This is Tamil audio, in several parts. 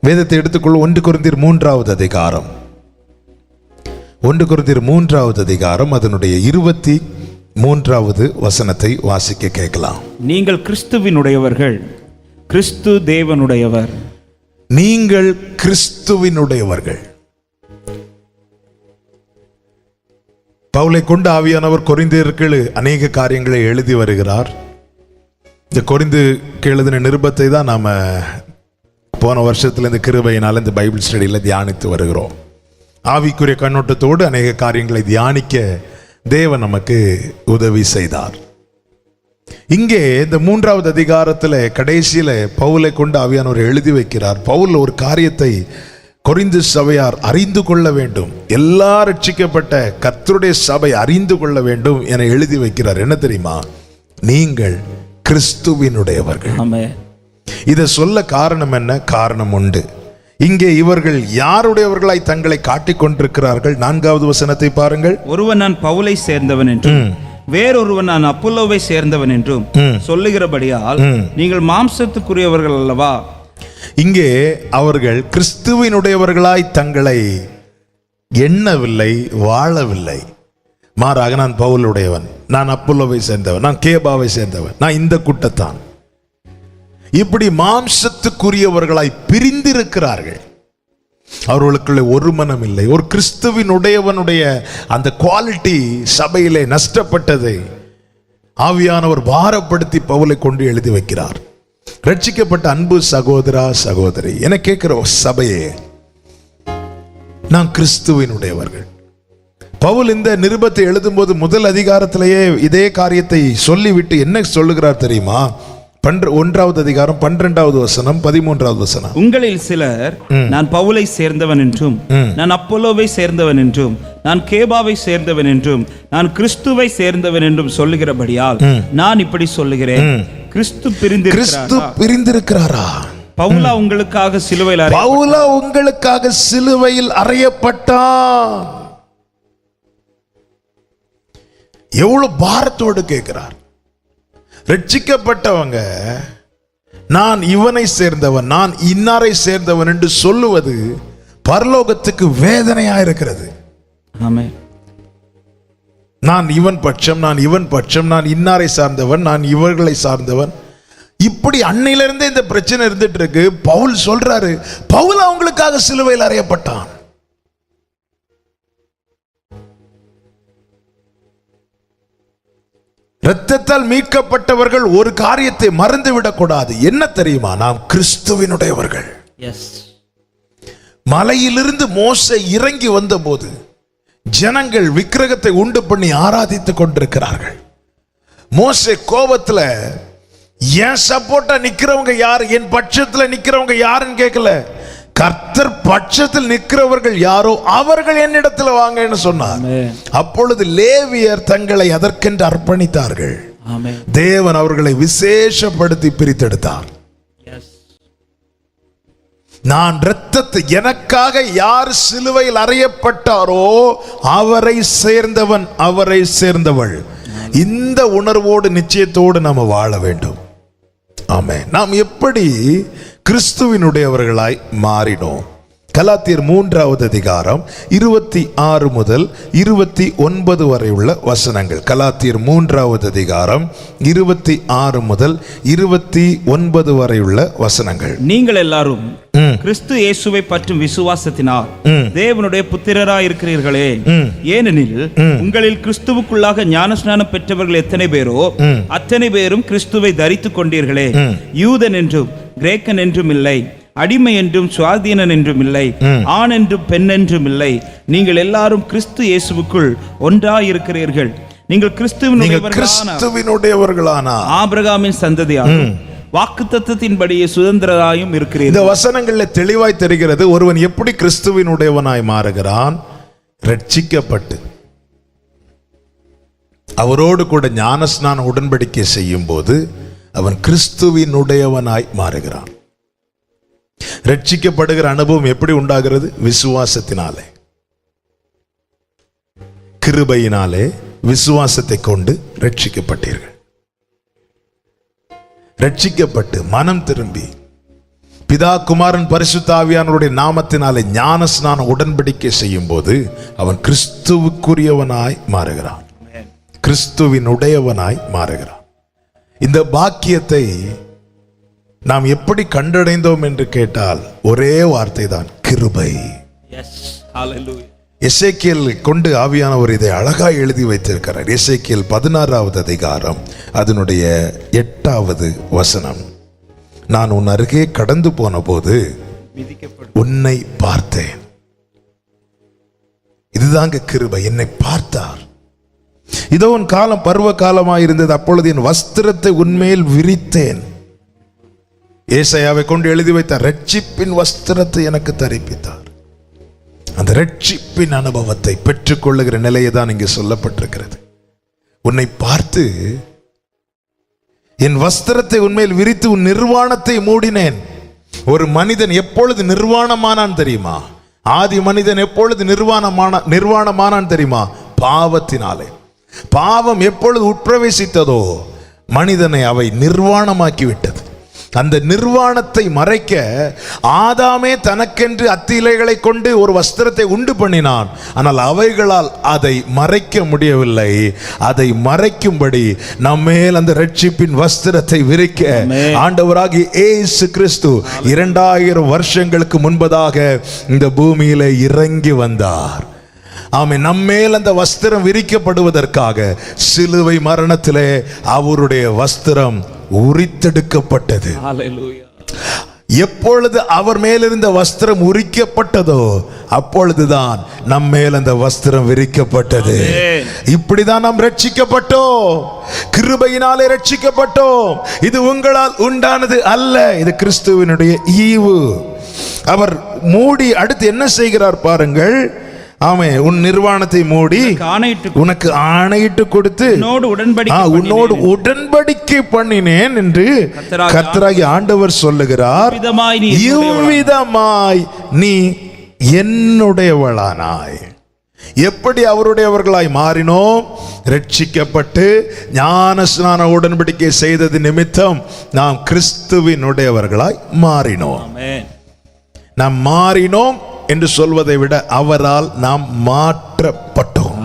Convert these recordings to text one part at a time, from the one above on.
வேதத்தை எடுத்துக்கொள்ள 1 கொரிந்தியர் 3வது அதிகாரம், 1 கொரிந்தியர் 3வது அதிகாரம் அதனுடைய 23வது வசனத்தை வாசிக்க கேட்கலாம். நீங்கள் கிறிஸ்துவினுடையவர்கள், கிறிஸ்து தேவனுடையவர். நீங்கள் கிறிஸ்துவினுடையவர்கள். பவுலை கொண்டு ஆவியானவர் கொரிந்தியருக்கு அநேக காரியங்களை எழுதி வருகிறார். இந்த கொரிந்துக்கு எழுதின நிருபத்தை தான் நாம போன வருஷத்துல இந்த கிருபையினால இந்த பைபிள் ஸ்டடியில் தியானித்து வருகிறோம். ஆவிக்குரிய கண்ணோட்டத்தோடு அநேக காரியங்களை தியானிக்க தேவன் நமக்கு உதவி செய்தார். இங்கே இந்த 3வது அதிகாரத்தில் கடைசியில பவுலை கொண்டு ஆவியானவர் எழுதி வைக்கிறார். பவுல் ஒரு காரியத்தை கொரிந்து சபையார் அறிந்து கொள்ள வேண்டும், எல்லா ரட்சிக்கப்பட்ட கர்த்தருடைய சபை அறிந்து கொள்ள வேண்டும் என எழுதி வைக்கிறார். என்ன தெரியுமா? நீங்கள் கிறிஸ்துவினுடையவர்கள். இதை சொல்ல காரணம் என்ன? காரணம் உண்டு. இங்கே இவர்கள் யாருடையவர்களாய் தங்களை காட்டிக் கொண்டிருக்கிறார்கள்? 4வது வசனத்தை பாருங்கள். ஒருவன் நான் பவுலை சேர்ந்தவன் என்றும் வேறொருவன் நான் அப்போலோவை சேர்ந்தவன் என்றும் சொல்லுகிறபடியால் நீங்கள் மாம்சத்துக்குரியவர்கள் அல்லவா? இங்கே அவர்கள் கிறிஸ்துவினுடையவர்களாய் தங்களை எண்ணவில்லை, வாழவில்லை. மாறாக நான் பவுலுடையவன், நான் அப்போலோவை சேர்ந்தவன், நான் கேபாவை சேர்ந்தவன், நான் இந்த கூட்டத்தான், இப்படி மாம்சத்துக்குரியவர்களாய் பிரிந்திருக்கிறார்கள். அவர்களுக்குள்ள ஒரு மனம் இல்லை. ஒரு கிறிஸ்துவினுடையவனுடைய அந்த குவாலிட்டி சபையிலே நஷ்டப்பட்டதை ஆவியானவர் பாரப்படுத்தி பவுலை கொண்டு எழுதி வைக்கிறார். ரட்சிக்கப்பட்ட அன்பு சகோதரா சகோதரி, என கேட்கிற சபையே, நான் கிறிஸ்துவினுடையவர்கள். பவுல் இந்த நிருபத்தை எழுதும்போது முதல் அதிகாரத்திலேயே இதே காரியத்தை சொல்லிவிட்டு என்ன சொல்லுகிறார் தெரியுமா? 1வது அதிகாரம் 12வது வசனம் 13வது வசனம். உங்களில் சிலர் நான் பவுலை சேர்ந்தவன் என்றும் நான் அப்போலோவை சேர்ந்தவன் என்றும் நான் கேபாவை சேர்ந்தவன் என்றும் நான் கிறிஸ்துவை சேர்ந்தவன் என்றும் சொல்லுகிறபடியால் நான் இப்படி சொல்லுகிறேன், கிறிஸ்து பிரிந்திருக்கிறாரா? பவுலா உங்களுக்காக சிலுவையில் அறையப்பட்டான். எவ்வளவு பாரத்தோடு கேட்கிறார். ரட்சிக்கப்பட்டவங்க நான் இவனை சேர்ந்தவன், நான் இன்னாரை சேர்ந்தவன் என்று சொல்லுவது பரலோகத்துக்கு வேதனையா இருக்கிறது. ஆமென். நான் இவன் பட்சம், நான் இவன் பட்சம், நான் இன்னாரை சார்ந்தவன், நான் இவர்களை சார்ந்தவன், இப்படி அன்னையிலிருந்தே இந்த பிரச்சனை இருந்துட்டு இருக்கு. பவுல் சொல்றாரு, பவுல் அவங்களுக்காக சிலுவையில் அறையப்பட்டான். இரத்தத்தால் மீட்கப்பட்டவர்கள் ஒரு காரியத்தை மறந்து விடக்கூடாது. என்ன தெரியுமா? நாம் கிறிஸ்துவினுடையவர்கள். மலையிலிருந்து மோசே இறங்கி வந்தபோது ஜனங்கள் விக்கிரகத்தை உண்டு பண்ணி ஆராதித்துக் கொண்டிருக்கிறார்கள். மோசே கோபத்துல என் சப்போர்ட்டா நிக்கிறவங்க யாரு, என் பட்சத்துல நிக்கிறவங்க யாருன்னு கேட்கல. கர்த்தர் பட்சத்தில் நிற்கிறவர்கள் யாரோ அவர்கள் என்னிடத்துல வாங்கன்னு சொன்னார். அப்பொழுது லேவியர் தங்களை அதற்கென்று அர்ப்பணித்தார்கள். தேவன் அவர்களை விசேஷப்படுத்தி பிரித்தெடுத்தார். நான் இரத்தத்தை, எனக்காக யார் சிலுவையில் அறையப்பட்டாரோ அவரை சேர்ந்தவன், அவரை சேர்ந்தவள். இந்த உணர்வோடு நிச்சயத்தோடு நாம் வாழ வேண்டும். ஆமென். நாம் எப்படி கிறிஸ்துவினுடையவர்களாய் மாறினோம்? கலாத்தியர் 3வது அதிகாரம் 26 முதல் 29 வரை உள்ள வசனங்கள். கலாத்தியர் 3வது அதிகாரம் 26 முதல் 29 வரை உள்ள வசனங்கள். நீங்கள் எல்லாரும் கிறிஸ்து இயேசுவை பற்றும் விசுவாசத்தினால் தேவனுடைய புத்திரராய் இருக்கிறீர்களே. ஏனெனில் உங்களில் கிறிஸ்துவுக்குள்ளாக ஞானஸ்நானம் பெற்றவர்கள் எத்தனை பேரோ அத்தனை பேரும் கிறிஸ்துவை தரித்துக் கொண்டீர்களே. யூதன் என்றும் கிரேக்கன் என்றும் இல்லை, அடிமை என்றும் சுவாதீனன் என்றும் இல்லை, ஆண் என்றும் பெண் என்றும் இல்லை, நீங்கள் எல்லாரும் கிறிஸ்து இயேசுவுக்குள் ஒன்றாயிருக்கிறீர்கள். நீங்கள் கிறிஸ்துவினுடையவர்களான ஆபிரகாமின் சந்ததியாகும் வாக்குத்தத்தத்தின்படியே சுதந்திரராயும் இருக்கிறீர்கள். இந்த வசனங்கள்ல தெளிவாய் தெரிகிறது ஒருவன் எப்படி கிறிஸ்துவினுடையவனாய் மாறுகிறான். ரட்சிக்கப்பட்டு அவரோடு கூட ஞானஸ்நான உடன்படிக்கை செய்யும் போது அவன் கிறிஸ்துவினுடையவனாய் மாறுகிறான். ரட்சிக்கப்படுகிற அனுபவம் எப்படி உண்டாகிறது? விசுவாசத்தினாலே, கிருபையினாலே, விசுவாசத்தை கொண்டு ரட்சிக்கப்பட்டீர்கள். ரட்சிக்கப்பட்டு மனம் திரும்பி பிதா குமாரன் பரிசுத்த ஆவியானவருடைய நாமத்தினாலே ஞான ஸ்நான உடன்படிக்கை செய்யும் போது அவன் கிறிஸ்துவுக்குரியவனாய் மாறுகிறான், கிறிஸ்துவின் உடையவனாய் மாறுகிறான். இந்த பாக்கியத்தை நாம் எப்படி கண்டடைந்தோம் என்று கேட்டால் ஒரே வார்த்தை தான், கிருபை. எசேக்கியேல் கொண்டு ஆவியானவர் இதை அழகாய் எழுதி வைத்திருக்கிறார். எசேக்கியேல் 16வது அதிகாரம் அதனுடைய 8வது வசனம். நான் உன் அருகே கடந்து போன போது உன்னை பார்த்தேன். இதுதாங்க கிருபை. என்னை பார்த்தார். இதோ உன் காலம் பருவ காலமாய் இருந்தது, அப்பொழுது என் வஸ்திரத்தை உன்மேல் விரித்தேன். ஏசாயாவை கொண்டு எழுதி வைத்த ரட்சிப்பின் வஸ்திரத்தை எனக்கு தரிப்பித்தார். அந்த ரட்சிப்பின் அனுபவத்தை பெற்றுக்கொள்ளுகிற நிலையை தான் இங்கு சொல்லப்பட்டிருக்கிறது. உன்னை பார்த்து என் வஸ்திரத்தை உன்மேல் விரித்து உன் நிர்வாணத்தை மூடினேன். ஒரு மனிதன் எப்பொழுது நிர்வாணமானான் தெரியுமா? ஆதி மனிதன் எப்பொழுது நிர்வாணமானான் தெரியுமா? பாவத்தினாலே. பாவம் எப்பொழுது உட்பிரவேசித்ததோ மனிதனை அவை நிர்வாணமாக்கி விட்டது. அந்த நிர்வாணத்தை மறைக்க ஆதாமே தனக்கென்று அத்திலைகளை கொண்டு ஒரு வஸ்திரத்தை உண்டு பண்ணினான். ஆனால் அவைகளால் அதை மறைக்க முடியவில்லை. அதை மறைக்கும்படி நம்மேல் அந்த ரட்சிப்பின் வஸ்திரத்தை விரிக்க ஆண்டவராகிய இயேசு கிறிஸ்து 2000 வருஷங்களுக்கு முன்பதாக இந்த பூமியில இறங்கி வந்தார். ஆமென். நம்மேல் அந்த வஸ்திரம் விரிக்கப்படுவதற்காக சிலுவை மரணத்திலே அவருடைய வஸ்திரம் உரித்தெடுக்கப்பட்டது. எப்பொழுது அவர் மேலிருந்த வஸ்திரம் உரிக்கப்பட்டதோ அப்பொழுதுதான் நம் மேல் அந்த வஸ்திரம் விரிக்கப்பட்டது. இப்படிதான் நாம் ரட்சிக்கப்பட்டோம். கிருபையினாலே ரட்சிக்கப்பட்டோம். இது உங்களால் உண்டானது அல்ல, இது கிறிஸ்துவினுடைய ஈவு. அவர் மூடி அடுத்து என்ன செய்கிறார் பாருங்கள். ஆமே, உன் நிர்வாணத்தை மூடி உனக்கு ஆணையிட்டு கொடுத்து உன்னோடு உடன்படிக்கை பண்ணினேன் என்று கர்த்தராகிய ஆண்டவர் சொல்லுகிறார். இவ்விதமாய் நீ என்னுடையவளானாய். எப்படி அவருடையவர்களாய் மாறினோம்? ரட்சிக்கப்பட்டு ஞான ஸ்நான உடன்படிக்கை செய்தது நிமித்தம் நாம் கிறிஸ்துவினுடையவர்களாய் மாறினோம். நாம் மாறினோம் என்று சொல்வதை விட அவரால் நாம் மாற்றப்பட்டோம்.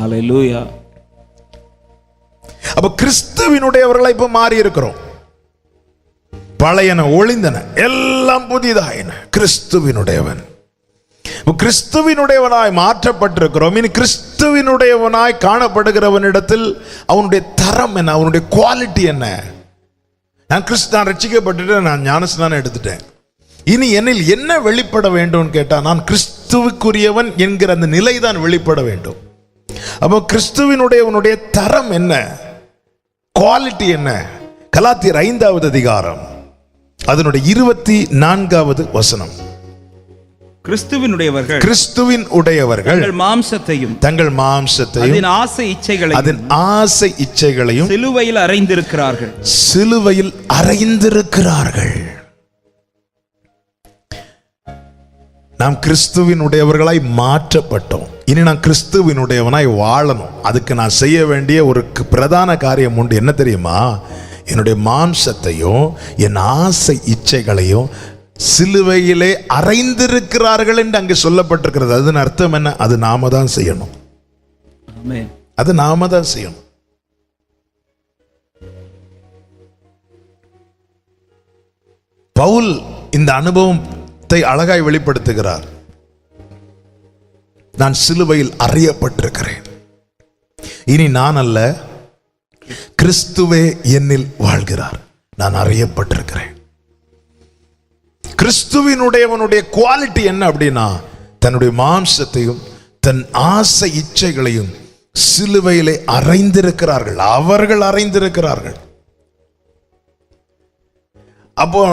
அப்ப கிறிஸ்துவினுடையவர்களை இப்ப மாறி இருக்கிறோம். பழையன ஒளிந்தன, எல்லாம் புதிதாயின. கிறிஸ்துவினுடையவன், கிறிஸ்துவினுடையவனாய் மாற்றப்பட்டிருக்கிறோம். இனி கிறிஸ்துவினுடையவனாய் காணப்படுகிறவனிடத்தில் அவனுடைய தரம் என்ன, அவனுடைய குவாலிட்டி என்ன? நான் ரட்சிக்கப்பட்டுட்டு நான் ஞானஸ்நானம் எடுத்துட்டேன். இனி என்னில் என்ன வெளிப்பட வேண்டும் கேட்டா, நான் கிறிஸ்துவுக்குரியவன் என்கிற அந்த நிலை தான் வெளிப்பட வேண்டும். அப்போ கிறிஸ்துவினுடையவனுடைய தரம் என்ன, குவாலிட்டி என்ன? கலாத்தியர் 5வது அதிகாரம் அதனுடைய 24வது வசனம். கிறிஸ்துவின் உடையவர்கள் தங்கள் மாம்சத்தையும் அதன் ஆசை இச்சைகளையும் சிலுவையில் அறைந்திருக்கிறார்கள். நாம் கிறிஸ்துவினுடையவர்களாய் மாற்றப்பட்டோம். இனி நான் கிறிஸ்துவினுடையவனாய் வாழணும். அதுக்கு நான் செய்ய வேண்டிய ஒரு பிரதான காரியம் உண்டு. என்ன தெரியுமா? என்னுடைய மாம்சத்தையும் என் ஆசை இச்சைகளையும் சிலுவையிலே அறைந்திருக்கிறார்கள் என்று அங்கே சொல்லப்பட்டிருக்கிறது. அதன் அர்த்தம் என்ன? அது நாம தான் செய்யணும். அது நாம தான் செய்யணும். பவுல் இந்த அனுபவத்தை அழகாய் வெளிப்படுத்துகிறார். நான் சிலுவையில் அறையப்பட்டிருக்கிறேன். இனி நான் அல்ல, கிறிஸ்துவே என்னில் வாழ்கிறார். நான் அறையப்பட்டிருக்கிறேன். கிறிஸ்துவினுடையவனுடைய குவாலிட்டி என்ன அப்படின்னா, தன்னுடைய மாம்சத்தையும் தன் ஆசை இச்சைகளையும் சிலுவையிலே அறைந்திருக்கிறார்கள். அவர்கள் அறைந்திருக்கிறார்கள். அப்போ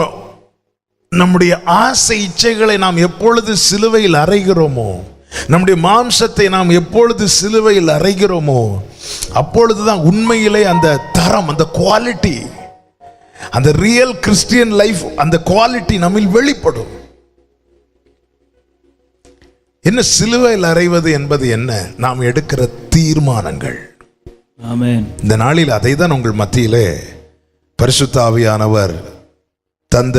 நம்முடைய ஆசை இச்சைகளை நாம் எப்பொழுது சிலுவையில் அறைகிறோமோ, நம்முடைய மாம்சத்தை நாம் எப்பொழுது சிலுவையில் அறைகிறோமோ, அப்பொழுதுதான் உண்மையிலே அந்த தரம், அந்த குவாலிட்டி, அந்த ரியல் கிறிஸ்டியன் லைஃப், அந்த குவாலிட்டி நம்மில் வெளிப்படும். என்ன சிலுவையில் அறைவது என்பது என்ன? நாம் எடுக்கிற தீர்மானங்கள். ஆமென். இந்த நாளில் அதை தான் உங்கள் மத்தியிலே பரிசுத்த ஆவியானவர் தந்த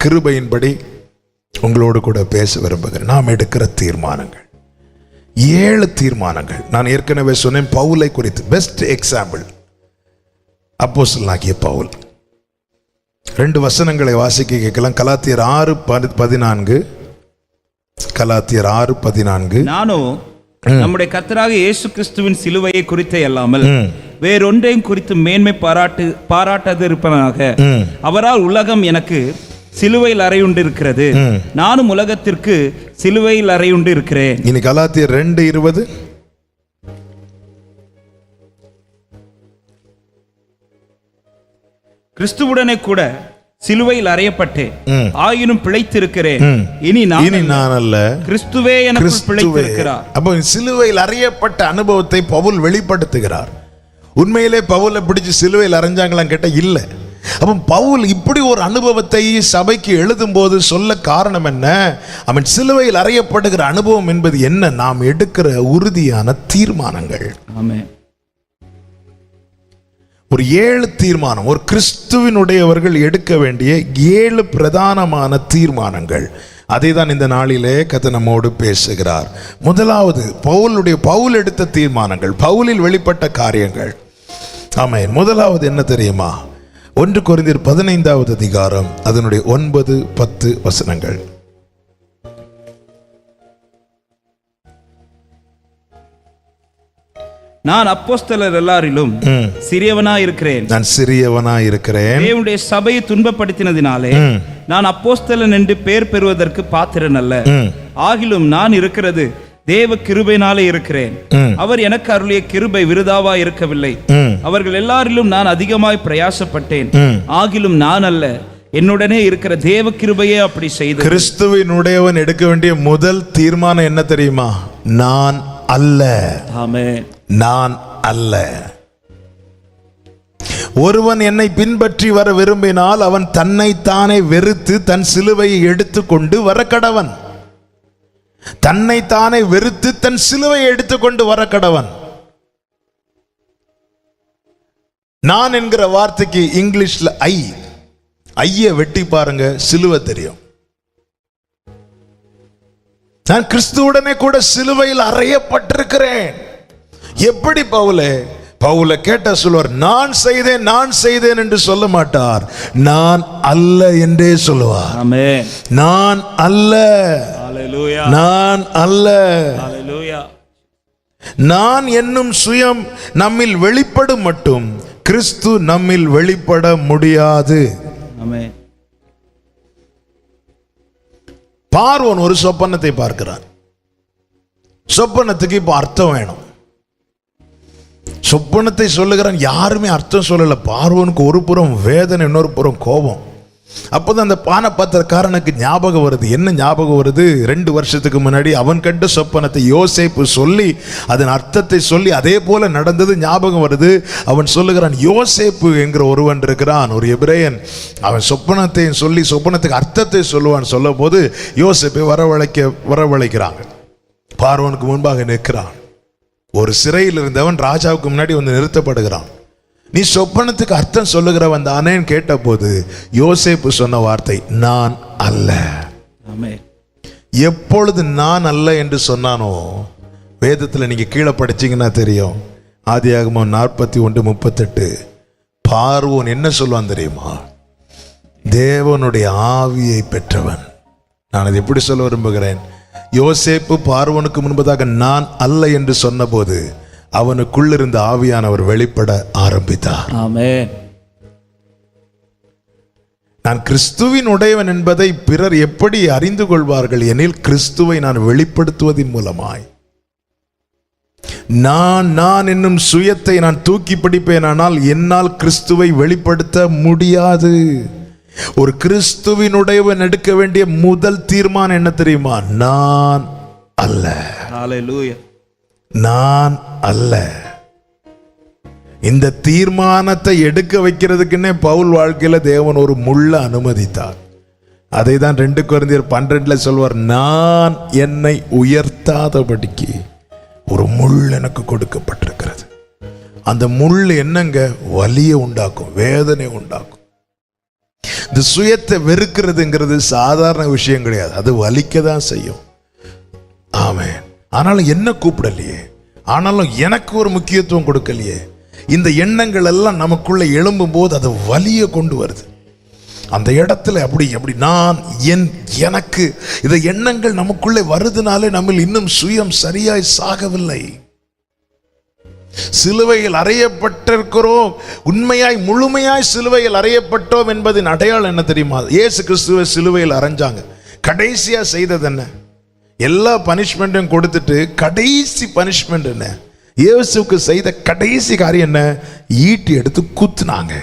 கிருபையின்படி உங்களோடு கூட பேச விரும்புகிறேன். நாம் எடுக்கிற தீர்மானங்கள் 7 தீர்மானங்கள். நான் ஏற்கனவே சொன்னேன் பவுலை குறித்து. பெஸ்ட் எக்ஸாம்பிள் அப்போஸ்தலனாகிய பவுல். 2 வசனங்களை வாசிக்க கேட்கலாம். கலாத்தியர் 6:14. கலாத்தியர் 6:14. நானோ நம்முடைய கர்த்தராகிய இயேசு கிறிஸ்துவின் சிலுவையை குறித்தே அல்லாமல் வேறொன்றையும் குறித்து மேன்மை பாராட்டாதிருப்பனாக. அவரால் உலகம் எனக்கு சிலுவையில் அறையுண்டு இருக்கிறது, நானும் உலகத்திற்கு சிலுவையில் அறையுண்டு இருக்கிறேன். இனி கலாத்தியர் 2:20. கிறிஸ்துவுடனே கூட சிலுவையில் அறையப்பட்டேன், ஆயினும் பிழைத்திருக்கிறேன். இனி நான் அல்ல, கிறிஸ்துவே எனக்கு பிழைத்திருக்கிறார். அப்போ சிலுவையில் அறையப்பட்ட அனுபவத்தை பவுல் வெளிப்படுத்துகிறார். உண்மையிலே பவுலை பிடிச்சு சிலுவையில் அறைஞ்சாங்களாம் கேட்ட இல்ல. அப்போ பவுல் இப்படி ஒரு அனுபவத்தை சபைக்கு எழுதும் போது சொல்ல காரணம் என்ன? அவன் சிலுவையில் அறையப்படுகிற அனுபவம் என்பது என்ன? நாம் எடுக்கிற உறுதியான தீர்மானங்கள். ஆமென். ஒரு 7 தீர்மானம், ஒரு கிறிஸ்துவினுடையவர்கள் எடுக்க வேண்டிய 7 பிரதானமான தீர்மானங்கள். அதை தான் இந்த நாளிலே கர்த்தர் நம்மோடு பேசுகிறார். முதலாவது பவுல் எடுத்த தீர்மானங்கள், பவுலில் வெளிப்பட்ட காரியங்கள். ஆமென். முதலாவது என்ன தெரியுமா? 1 கொரிந்தியர் 15வது அதிகாரம் அதனுடைய 9-10 வசனங்கள். நான் அப்போஸ்தலர் எல்லாரிலும் சிறியவனாயிருக்கிறேன். நான் சிறியவனாயிருக்கிறேன். தேவனுடைய சபையை துன்பப்படுத்தினதினாலே நான் அப்போஸ்தலன் என்று பெயர் பெறுவதற்கு பாத்திரன் அல்ல. ஆகிலும் நான் இருக்கிறது தேவ கிருபையினாலே இருக்கிறேன். அவர் எனக்கு அருளிய கிருபை விருதாவா இருக்கவில்லை. அவர்கள் எல்லாரிலும் நான் அதிகமாய் பிரயாசப்பட்டேன். ஆகிலும் நான் அல்ல, என்னுடனே இருக்கிற தேவ கிருபையே அப்படி செய்து. கிறிஸ்துவினுடையவன் எடுக்க வேண்டிய முதல் தீர்மானம் என்ன தெரியுமா? நான் அல்ல. ஆமென். நான் அல்ல. ஒருவன் என்னை பின்பற்றி வர விரும்பினால் அவன் தன்னைத்தானே வெறுத்து தன் சிலுவையை எடுத்துக்கொண்டு வர கடவன். தன்னைத்தானே வெறுத்து தன் சிலுவையை எடுத்துக்கொண்டு வர கடவன். நான் என்கிற வார்த்தைக்கு இங்கிலீஷ்ல ஐய வெட்டி பாருங்க, சிலுவை தெரியும். நான் கிறிஸ்துவுடனே கூட சிலுவையில் அறையப்பட்டிருக்கிறேன். எப்படி பவுலை கேட்ட சொல்வார், நான் செய்தேன் என்று சொல்ல மாட்டார், நான் அல்ல என்றே சொல்லுவார். ஆமென். நான் அல்ல. ஹல்லேலூயா. நான் அல்ல. ஹல்லேலூயா. நான் என்னும் சுயம் நம்மில் வெளிப்படும் மட்டும் கிறிஸ்து நம்மில் வெளிப்பட முடியாது. ஆமென். பார்வோன் ஒரு சொப்பனத்தை பார்க்கிறான். சொப்பனத்துக்கு இப்போ அர்த்தம் வேணும். சொப்பனத்தை சொல்லுகிறான், யாருமே அர்த்தம் சொல்லல. பார்வோனுக்கு ஒரு புறம் வேதனை, இன்னொரு புறம் கோபம். அப்போதான் அந்த பானபாத்திரக்காரனுக்கு ஞாபகம் வருது. என்ன ஞாபகம் வருது? 2 வருஷத்துக்கு முன்னாடி அவன் கண்ட சொப்பனத்தை யோசேப்பு சொல்லி அதன் அர்த்தத்தை சொல்லி அதே போல நடந்தது ஞாபகம் வருது. அவன் சொல்லுகிறான், யோசேப்பு என்கிற ஒருவன் இருக்கிறான், ஒரு எபிரேயன். அவன் சொப்பனத்தை சொல்லி சொப்பனத்துக்கு அர்த்தத்தை சொல்லுவான். சொல்லும் போது யோசேப்பை வரவழைக்கிறாங்க. பார்வோனுக்கு முன்பாக நிற்கிறான். ஒரு சிறையில் இருந்தவன் ராஜாவுக்கு முன்னாடி வந்து நிறுத்தப்படுகிறான். நீ சொப்பனத்துக்கு அர்த்தம் சொல்லுகிறவன் தானேன்னு கேட்ட போது யோசேப்பு சொன்ன வார்த்தை, நான் அல்ல. ஆமென். எப்பொழுது நான் அல்ல என்று சொன்னானோ, வேதத்தில் நீங்க கீழே படிச்சீங்கன்னா தெரியும். ஆதியாகமம் 41:38 பார்வோன் என்ன சொல்லுவான் தெரியுமா? தேவனுடைய ஆவியை பெற்றவன். நான் அதை எப்படி சொல்ல விரும்புகிறேன்? யோசேப்பு பார்வோனுக்கு முன்பதாக நான் அல்ல என்று சொன்னபோது அவனுக்குள்ளிருந்த ஆவியானவர் வெளிப்பட ஆரம்பித்தார். ஆமென். நான் கிறிஸ்துவின் உடையவன் என்பதை பிறர் எப்படி அறிந்து கொள்வார்கள் எனில், கிறிஸ்துவை நான் வெளிப்படுத்துவதன் மூலமாய். நான் என்னும் சுயத்தை நான் தூக்கி பிடிப்பேனானால் என்னால் கிறிஸ்துவை வெளிப்படுத்த முடியாது. ஒரு கிறிஸ்துவினுடையவன் எடுக்க வேண்டிய முதல் தீர்மானம் என்ன தெரியுமா? நான் அல்ல. ஹல்லேலூயா. நான் அல்ல. இந்த தீர்மானத்தை எடுக்க வைக்கிறதுக்குன்னே பவுல் வாழ்க்கையில தேவன் ஒரு முள்ள அனுமதித்தார். அதை தான் 2 கொரிந்தியர் 12 சொல்வார், நான் என்னை உயர்த்தாதபடிக்கு ஒரு முள் எனக்கு கொடுக்கப்பட்டிருக்கிறது. அந்த முள் என்னங்க? வலியை உண்டாக்கும், வேதனை உண்டாக்கும். இந்த சுயத்தை வெறுக்கிறதுங்கிறது சாதாரண விஷயம் கிடையாது. அது வலிக்க தான் செய்யும். ஆமென். ஆனாலும் என்ன கூப்பிடலையே, ஆனாலும் எனக்கு ஒரு முக்கியத்துவம் கொடுக்கலையே. இந்த எண்ணங்கள் எல்லாம் நமக்குள்ள எழும்பும் போது அது வலியை கொண்டு வருது. அந்த இடத்துல அப்படி நான் எனக்கு இந்த எண்ணங்கள் நமக்குள்ளே வருதுனாலே நம்ம இன்னும் சுயம் சரியாய் சாகவில்லை. சிலுவையில் அறையப்பட்டிருக்கிறோம், உண்மையாய் முழுமையாய் சிலுவையில் அறையப்பட்டோம் என்பதின் அடையாளம் என்ன தெரியுமா? இயேசு கிறிஸ்துவை சிலுவையில் அறைஞ்சாங்க. கடைசியா செய்தது என்ன? எல்லா பனிஷ்மெண்ட்டும் கொடுத்துட்டு கடைசி பனிஷ்மெண்ட் என்ன? இயேசுக்கு செய்த கடைசி காரியம் என்ன? ஈட்டி எடுத்து குத்துனாங்க.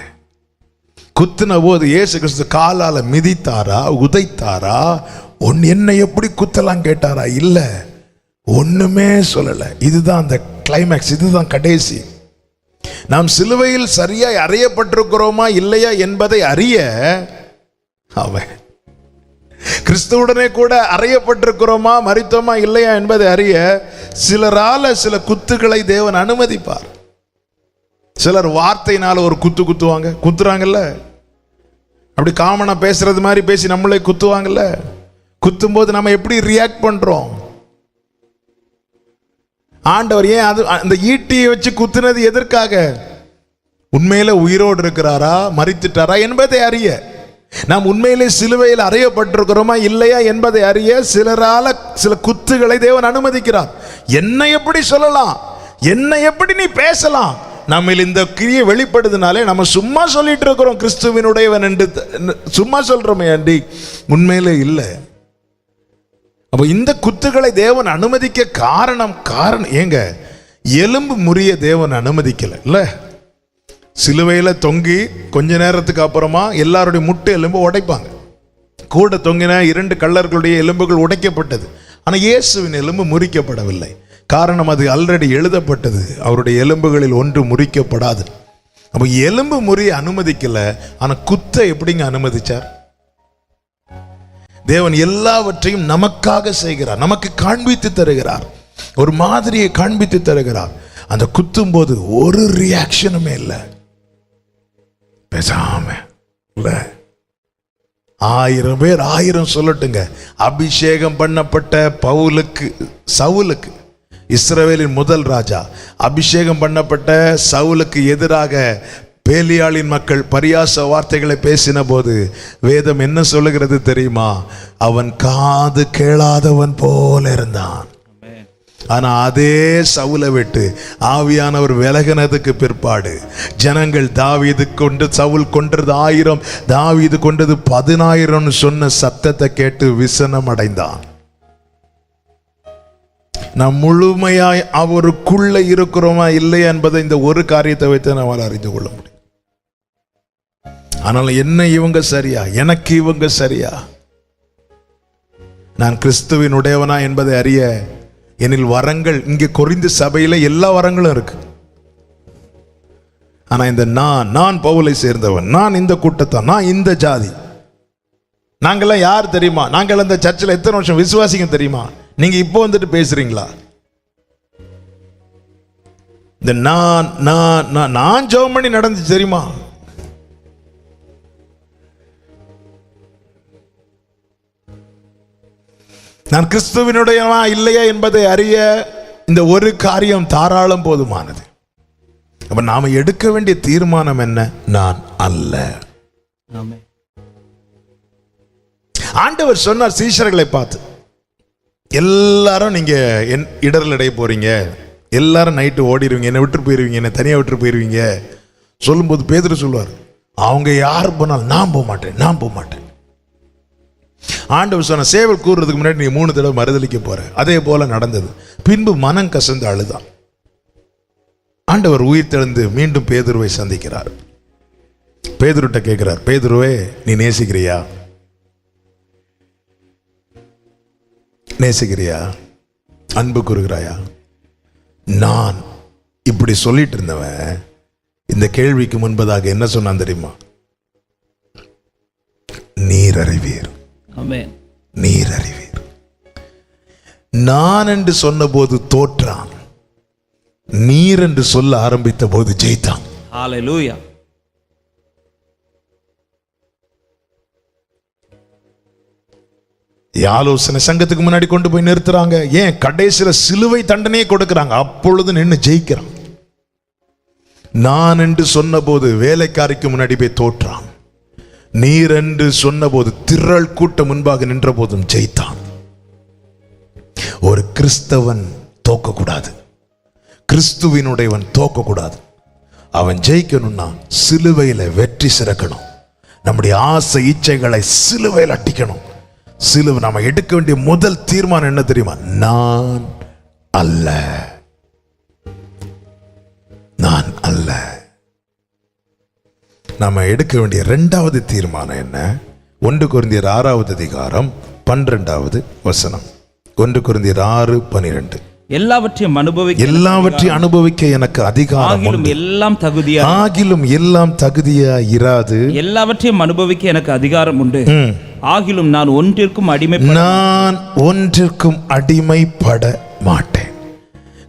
குத்துன போது இயேசு கிறிஸ்து காலால மிதித்தாரா, உதைத்தாரா, என்னை எப்படி குத்தலாம் கேட்டாரா? இல்ல, ஒண்ணுமே சொல்லல. இதுதான் அந்த கிளைமேக்ஸ், இதுதான் கடைசி. நாம் சிலுவையில் சரியாய் அறையப்பட்டிருக்கிறோமா இல்லையா என்பதை அறிய அவன் கிறிஸ்துவுடனே கூட அறையப்பட்டிருக்கிறோமா, மரித்தோமா இல்லையா என்பதை அறிய சிலரால சில குத்துக்களை தேவன் அனுமதிப்பார். சிலர் வார்த்தையினால ஒரு குத்துவாங்க, குத்துறாங்கல்ல. அப்படி காமனா பேசுறது மாதிரி பேசி நம்மளே குத்துவாங்கல்ல. குத்தும் போது நம்ம எப்படி ரியாக்ட் பண்றோம்? ஆண்டவர் ஏன் அந்த ஈட்டியை வச்சு குத்துனது எதற்காக? உண்மையில உயிரோடு இருக்கிறாரா, மரித்துட்டாரா என்பதை அறிய. நாம் உண்மையிலே சிலுவையில் அறையப்பட்டிருக்கிறோமா இல்லையா என்பதை அறிய சிலரால சில குத்துகளை தேவன் அனுமதிக்கிறார். என்ன எப்படி சொல்லலாம், என்ன எப்படி நீ பேசலாம்? நம்ம இந்த கிரியை வெளிப்படுதுனாலே நம்ம சும்மா சொல்லிட்டு இருக்கிறோம் கிறிஸ்துவினுடையவன் என்று சும்மா சொல்றோமே அண்டி, உண்மையிலே இல்லை. அப்ப இந்த குத்துகளை தேவன் அனுமதிக்க காரணம் ஏங்க, எலும்பு முறிய தேவன் அனுமதிக்கல இல்ல. சிலுவையில தொங்கி கொஞ்ச நேரத்துக்கு அப்புறமா எல்லாருடைய முட்டை எலும்பு உடைப்பாங்க. கூட தொங்கின 2 கள்ளர்களுடைய எலும்புகள் உடைக்கப்பட்டது. ஆனா இயேசுவின் எலும்பு முறிக்கப்படவில்லை. காரணம், அது ஆல்ரெடி எழுதப்பட்டது, அவருடைய எலும்புகளில் ஒன்று முறிக்கப்படாது. அப்ப எலும்பு முறிய அனுமதிக்கல, ஆனா குத்த எப்படிங்க அனுமதிச்சார்? தேவன் எல்லாவற்றையும் நமக்காக செய்கிறார், நமக்கு காண்பித்து தருகிறார், ஒரு மாதிரியை காண்பித்து தருகிறார். அந்த குத்தும் போது ஒரு ரியாக்ஷனுமே இல்லை, பேசாம இல்ல. 1000 பேர் 1000 சொல்லட்டுங்க. அபிஷேகம் பண்ணப்பட்ட சவுலுக்கு, இஸ்ரவேலின் முதல் ராஜா, அபிஷேகம் பண்ணப்பட்ட சவுலுக்கு எதிராக பேலியாளின் மக்கள் பரியாச வார்த்தைகளை பேசின போது வேதம் என்ன சொல்லுகிறது தெரியுமா? அவன் காது கேளாதவன் போல இருந்தான். ஆனா அதே சவுலை விட்டு ஆவியானவர் விலகினதுக்கு பிற்பாடு ஜனங்கள் சவுல் கொன்றது 1000, தாவீது கொண்டது 10,000 சொன்ன சத்தத்தை கேட்டு விசனம் அடைந்தான். நாம் முழுமையாய் அவருக்குள்ள இருக்கிறோமா இல்லையா என்பதை இந்த ஒரு காரியத்தை வைத்து நம்மால் அறிந்து கொள்ள முடியும். ஆனால் என்ன இவங்க சரியா, எனக்கு இவங்க சரியா, நான் கிறிஸ்துவின் உடையவனா என்பதை அறிய எனில் வரங்கள், இங்கே கொரிந்து சபையில எல்லா வரங்களும் இருக்கு. ஆனா இந்த நான் பவுலை சேர்ந்தவன், நான் இந்த கூட்டத்தான், நான் இந்த ஜாதி, நாங்கெல்லாம் யார் தெரியுமா? நாங்கள் அந்த சர்ச்சில் எத்தனை வருஷம் விசுவாசிங்க தெரியுமா? நீங்க இப்போ வந்துட்டு பேசுறீங்களா? இந்த நான் ஜெபம் பண்ணி நடந்துச்சு தெரியுமா? நான் கிறிஸ்துவினுடையவா இல்லையா என்பதை அறிய இந்த ஒரு காரியம் தாராளம் போதுமானது. அப்ப நாம எடுக்க வேண்டிய தீர்மானம் என்ன? நான் அல்ல. ஆண்டவர் சொன்னார் சீஷர்களை பார்த்து, எல்லாரும் நீங்க இடர்ல அடைய போறீங்க, எல்லாரும் நைட்டு ஓடிடுவீங்க, என்னை விட்டு போயிருவீங்க, என்னை தனியா விட்டு போயிருவீங்க சொல்லும்போது பேதுரு சொல்லுவார், அவங்க யார் போனாலும் நான் போக மாட்டேன். ஆண்டவர் சொன்ன சேவல் கூறுறதுக்கு முன்னாடி நீ 3 தடவை மறுதலிக்க போற. அதே போல நடந்தது. பின்பு மனம் கசந்து அழுதான். ஆண்டவர் உயிர் தெழுந்து மீண்டும் பேதுருவை சந்திக்கிறார். பேதுருட்ட கேட்கிறார், பேதுருவே நீ நேசிக்கிறியா, அன்பு கூறுகிறாயா? நான் இப்படி சொல்லிட்டு இருந்தவன் இந்த கேள்விக்கு முன்பதாக என்ன சொன்னான் தெரியுமா? நீர் அறிவீர். நான் என்று சொன்ன போது தோற்றான், நீர் என்று சொல்ல ஆரம்பித்த போது ஜெயித்தான். ஹல்லேலூயா. ஆலோசனை சங்கத்துக்கு முன்னாடி கொண்டு போய் நிறுத்துறாங்க. ஏன்? கடைசியில சிலுவை தண்டனையே கொடுக்கறாங்க. அப்பொழுது நின்று ஜெயிக்கிறான். நான் என்று சொன்ன போது வேலைக்காரிக்கு முன்னாடி போய் தோற்றான். நீர் என்று சொன்ன போது திரள் கூட்ட முன்பாக நின்ற போதும் ஜெயித்தான். ஒரு கிறிஸ்தவன் தோக்கக்கூடாது, கிறிஸ்துவினுடையவன் தோக்கக்கூடாது. அவன் ஜெயிக்கணும்னா சிலுவையில வெற்றி சிறக்கணும். நம்முடைய ஆசை இச்சைகளை சிலுவையில் அட்டிக்கணும். சிலுவை நம்ம எடுக்க வேண்டிய முதல் தீர்மானம் என்ன தெரியுமா? நான் அல்ல, நான் அல்ல. நம்ம எடுக்க வேண்டிய இரண்டாவது தீர்மானம் என்ன? 1 கொரிந்தியர் 6வது அதிகாரம் 12வது வசனம். 1 கொரிந்தியர் 6:12. எல்லாவற்றையும் அனுபவிக்க எனக்கு அதிகாரம் உண்டு. ஆகிலும் எல்லாம் தகுதியா இராது. எல்லாவற்றையும் அனுபவிக்க எனக்கு அதிகாரம் உண்டு. ஆகிலும் நான் ஒன்றிற்கும் அடிமைப்பட மாட்டேன்.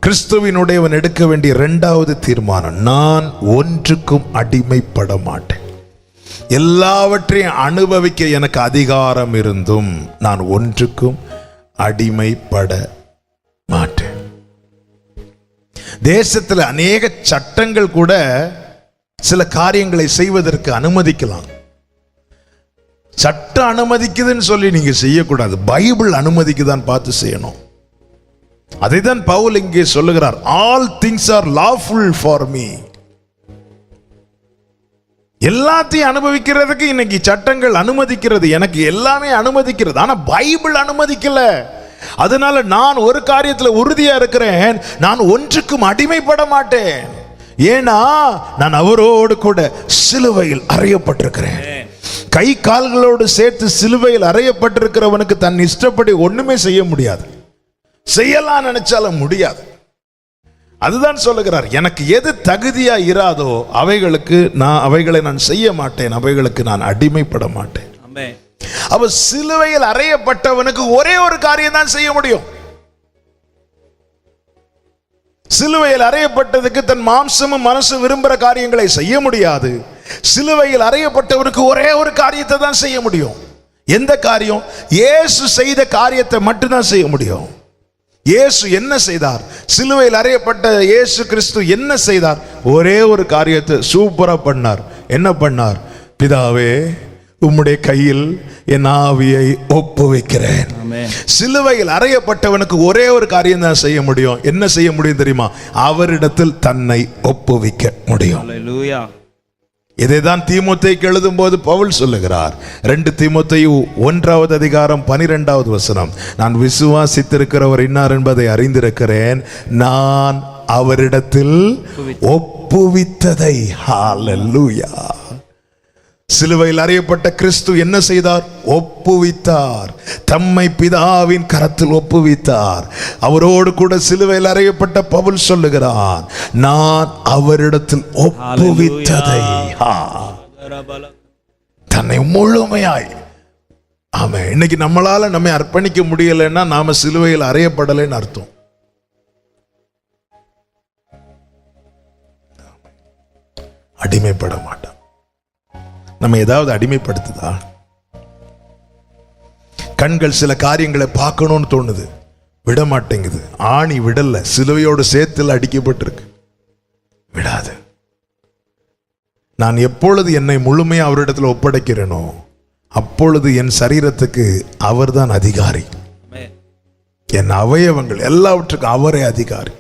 கிறிஸ்துவினுடையவன் எடுக்க வேண்டிய இரண்டாவது தீர்மானம், நான் ஒன்றுக்கும் அடிமைப்பட மாட்டேன். எல்லாவற்றையும் அனுபவிக்க எனக்கு அதிகாரம் இருந்தும் நான் ஒன்றுக்கும் அடிமைப்பட மாட்டேன். தேசத்தில் அநேக சட்டங்கள் கூட சில காரியங்களை செய்வதற்கு அனுமதிக்கலாம். சட்டம் அனுமதிக்குதுன்னு சொல்லி நீங்க செய்யக்கூடாது. பைபிள் அனுமதிக்குதான் பார்த்து செய்யணும். அதைதான் பவுல் இங்கே சொல்லுகிறார். All things are lawful for me. எல்லாத்தையும் அனுபவிக்கிறதுக்கு இன்னைக்கு சட்டங்கள் அனுமதிக்கிறது, எனக்கு எல்லாமே அனுமதிக்கிறது. ஆனா பைபிள் அனுமதிக்கல. அதனால நான் ஒரு காரியத்தில் உறுதியா இருக்கிறேன், நான் ஒன்றுக்கும் அடிமைப்பட மாட்டேன். ஏன்னா நான் அவரோடு கூட சிலுவையில் அறையப்பட்டிருக்கிறேன். கை கால்களோடு சேர்த்து சிலுவையில் அறையப்பட்டிருக்கிறவனுக்கு தன் இஷ்டப்படி ஒண்ணுமே செய்ய முடியாது. செய்யலாம் நினைச்சாலும் முடியாது. அதுதான் சொல்லுகிறார், எனக்கு எது தகுதியா இராதோ அவைகளை நான் செய்ய மாட்டேன், அவைகளுக்கு நான் அடிமைப்பட மாட்டேன். அவ சிலுவையில் அறையப்பட்டவனுக்கு ஒரே ஒரு காரியம் தான் செய்ய முடியும். சிலுவையில் அறையப்பட்டதுக்கு தன் மாம்சமும் மனசு விரும்புகிற காரியங்களை செய்ய முடியாது. சிலுவையில் அறையப்பட்டவனுக்கு ஒரே ஒரு காரியத்தை தான் செய்ய முடியும். எந்த காரியம்? இயேசு செய்த காரியத்தை மட்டும்தான் செய்ய முடியும். இயேசு என்ன செய்தார்? சிலுவையில் அறையப்பட்ட இயேசு கிறிஸ்து என்ன செய்தார்? ஒரே ஒரு காரியத்தை சூப்பரா பண்ணார். என்ன பண்ணார்? பிதாவே, உம்முடைய கையில் என் ஆவியை ஒப்புவிக்கிறேன். சிலுவையில் அறையப்பட்டவனுக்கு ஒரே ஒரு காரியம் தான் செய்ய முடியும். என்ன செய்ய முடியும் தெரியுமா? அவரிடத்தில் தன்னை ஒப்புவிக்க முடியும். இதைதான் தீமோத்தேயுக்கு எழுதும் போது பவுல் சொல்லுகிறார். 2 தீமோத்தேயு 1வது அதிகாரம் 12வது வசனம். நான் விசுவாசித்திருக்கிறவர் இன்னார் என்பதை அறிந்திருக்கிறேன், நான் அவரிடத்தில் ஒப்புவித்ததை. ஹல்லேலூயா. சிலுவையில் அறையப்பட்ட கிறிஸ்து என்ன செய்தார்? ஒப்புவித்தார். தம்மை பிதாவின் கரத்தில் ஒப்புவித்தார். அவரோடு கூட சிலுவையில் அறையப்பட்ட பவுல் சொல்லுகிறான், நான் அவரிடத்தில் ஒப்புவித்ததை. தன்னை முழுமையாய். ஆமா, இன்னைக்கு நம்மளால நம்மை அர்ப்பணிக்க முடியலைன்னா நாம சிலுவையில் அறையப்படலைன்னு அர்த்தம். அடிமைப்பட மாட்டோம். நம்ம ஏதாவது அடிமைப்படுத்துதா? கண்கள் சில காரியங்களை பார்க்கணும்னு தோணுது, விட மாட்டேங்குது. ஆணி விடல, சிலுவையோடு சேர்த்துல அடிக்கப்பட்டிருக்கு, விடாது. நான் எப்பொழுது என்னை முழுமையா அவரிடத்தில் ஒப்படைக்கிறேனோ அப்பொழுது என் சரீரத்துக்கு அவர்தான் அதிகாரி. என் அவயவங்கள் எல்லாவற்றுக்கும் அவரே அதிகாரி.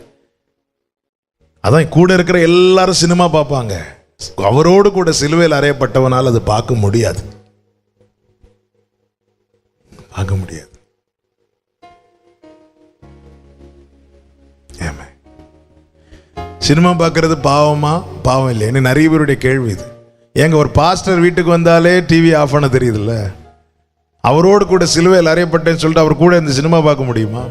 அதான் கூட இருக்கிற எல்லாரும் சினிமா பார்ப்பாங்க, அவரோடு கூட சிலுவையில் அறையப்பட்டவனால் அது பார்க்க முடியாது. சினிமா பார்க்கறது பாவமா பாவம் இல்லை? என்ன நிறைய பேருடைய கேள்வி இது. ஏங்க, ஒரு பாஸ்டர் வீட்டுக்கு வந்தாலே டிவி ஆஃப் பண்ண தெரியுதுல்ல, அவரோடு கூட சிலுவையில் அறையப்பட்டேன்னு சொல்லிட்டு அவர் கூட இந்த சினிமா பார்க்க முடியுமா?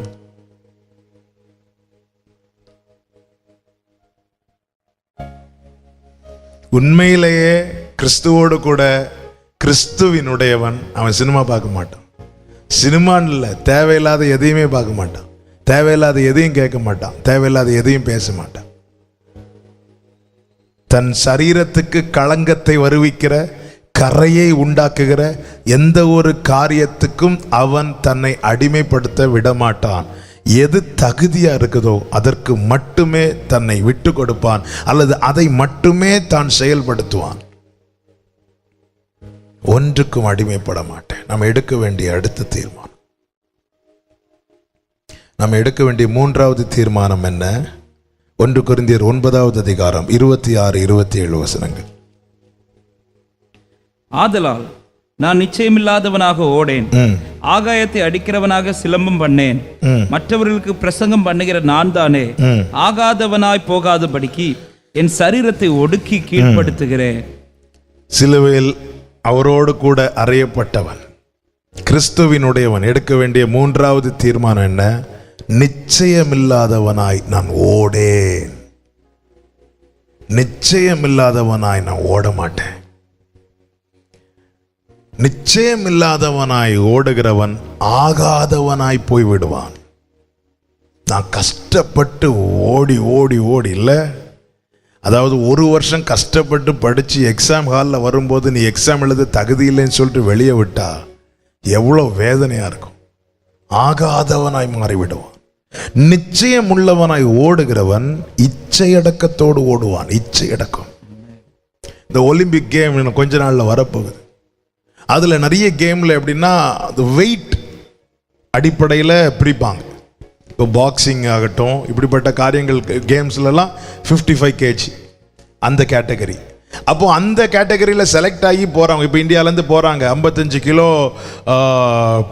உண்மையிலேயே கிறிஸ்துவோடு கூட கிறிஸ்துவினுடையவன் அவன் சினிமா பார்க்க மாட்டான். சினிமான்னு இல்லை, தேவையில்லாத எதையுமே பார்க்க மாட்டான், தேவையில்லாத எதையும் கேட்க மாட்டான், தேவையில்லாத எதையும் பேச மாட்டான். தன் சரீரத்துக்கு களங்கத்தை வருவிக்கிற கரையை உண்டாக்குகிற எந்த ஒரு காரியத்துக்கும் அவன் தன்னை அடிமைப்படுத்த விடமாட்டான். எது தகுதியா இருக்குதோ அதற்கு மட்டுமே தன்னை விட்டு கொடுப்பான், அல்லது அதை மட்டுமே தான் செயல்படுத்துவான். ஒன்றுக்கும் அடிமைப்பட மாட்டேன். நம்ம எடுக்க வேண்டிய அடுத்த தீர்மானம், நம்ம எடுக்க வேண்டிய மூன்றாவது தீர்மானம் என்ன? 1 கொரிந்தியர் 9வது அதிகாரம் 26-27 வசனங்கள். ஆதலால் நான் நிச்சயமில்லாதவனாக ஓடேன், ஆகாயத்தை அடிக்கிறவனாக சிலம்பம் பண்ணேன், மற்றவர்களுக்கு பிரசங்கம் பண்ணுகிற நான் தானே ஆகாதவனாய் போகாதபடிக்கு என் சரீரத்தை ஒடுக்கி கீழ்ப்படுத்துகிறேன். சிலுவையில் அவரோடு கூட அறையப்பட்டவன், கிறிஸ்துவினுடையவன் எடுக்க வேண்டிய மூன்றாவது தீர்மானம் என்ன? நிச்சயமில்லாதவனாய் நான் ஓடேன். நிச்சயமில்லாதவனாய் நான் ஓட மாட்டேன். நிச்சயமில்லாதவனாய் ஓடுகிறவன் ஆகாதவனாய் போய் விடுவான். நான் கஷ்டப்பட்டு ஓடி ஓடி ஓடி இல்லை, அதாவது 1 வருஷம் கஷ்டப்பட்டு படித்து எக்ஸாம் ஹாலில் வரும்போது நீ எக்ஸாம் எழுத தகுதி இல்லைன்னு சொல்லிட்டு வெளியே விட்டா எவ்வளோ வேதனையாக இருக்கும். ஆகாதவனாய் மாறிவிடுவான். நிச்சயம் உள்ளவனாய் ஓடுகிறவன் இச்சையடக்கத்தோடு ஓடுவான். இச்சையடக்கம். இந்த ஒலிம்பிக் கேம் இன்னும் கொஞ்ச நாளில் வரப்போகுது. அதில் நிறைய கேமில் எப்படின்னா அது வெயிட் அடிப்படையில் பிரிப்பாங்க. இப்போ பாக்ஸிங் ஆகட்டும், இப்படிப்பட்ட காரியங்கள் கேம்ஸ்லலாம் 55 kg அந்த கேட்டகரி. அப்போது அந்த கேட்டகரியில் செலக்ட் ஆகி போகிறாங்க. இப்போ இந்தியாவிலேருந்து போகிறாங்க, 55 கிலோ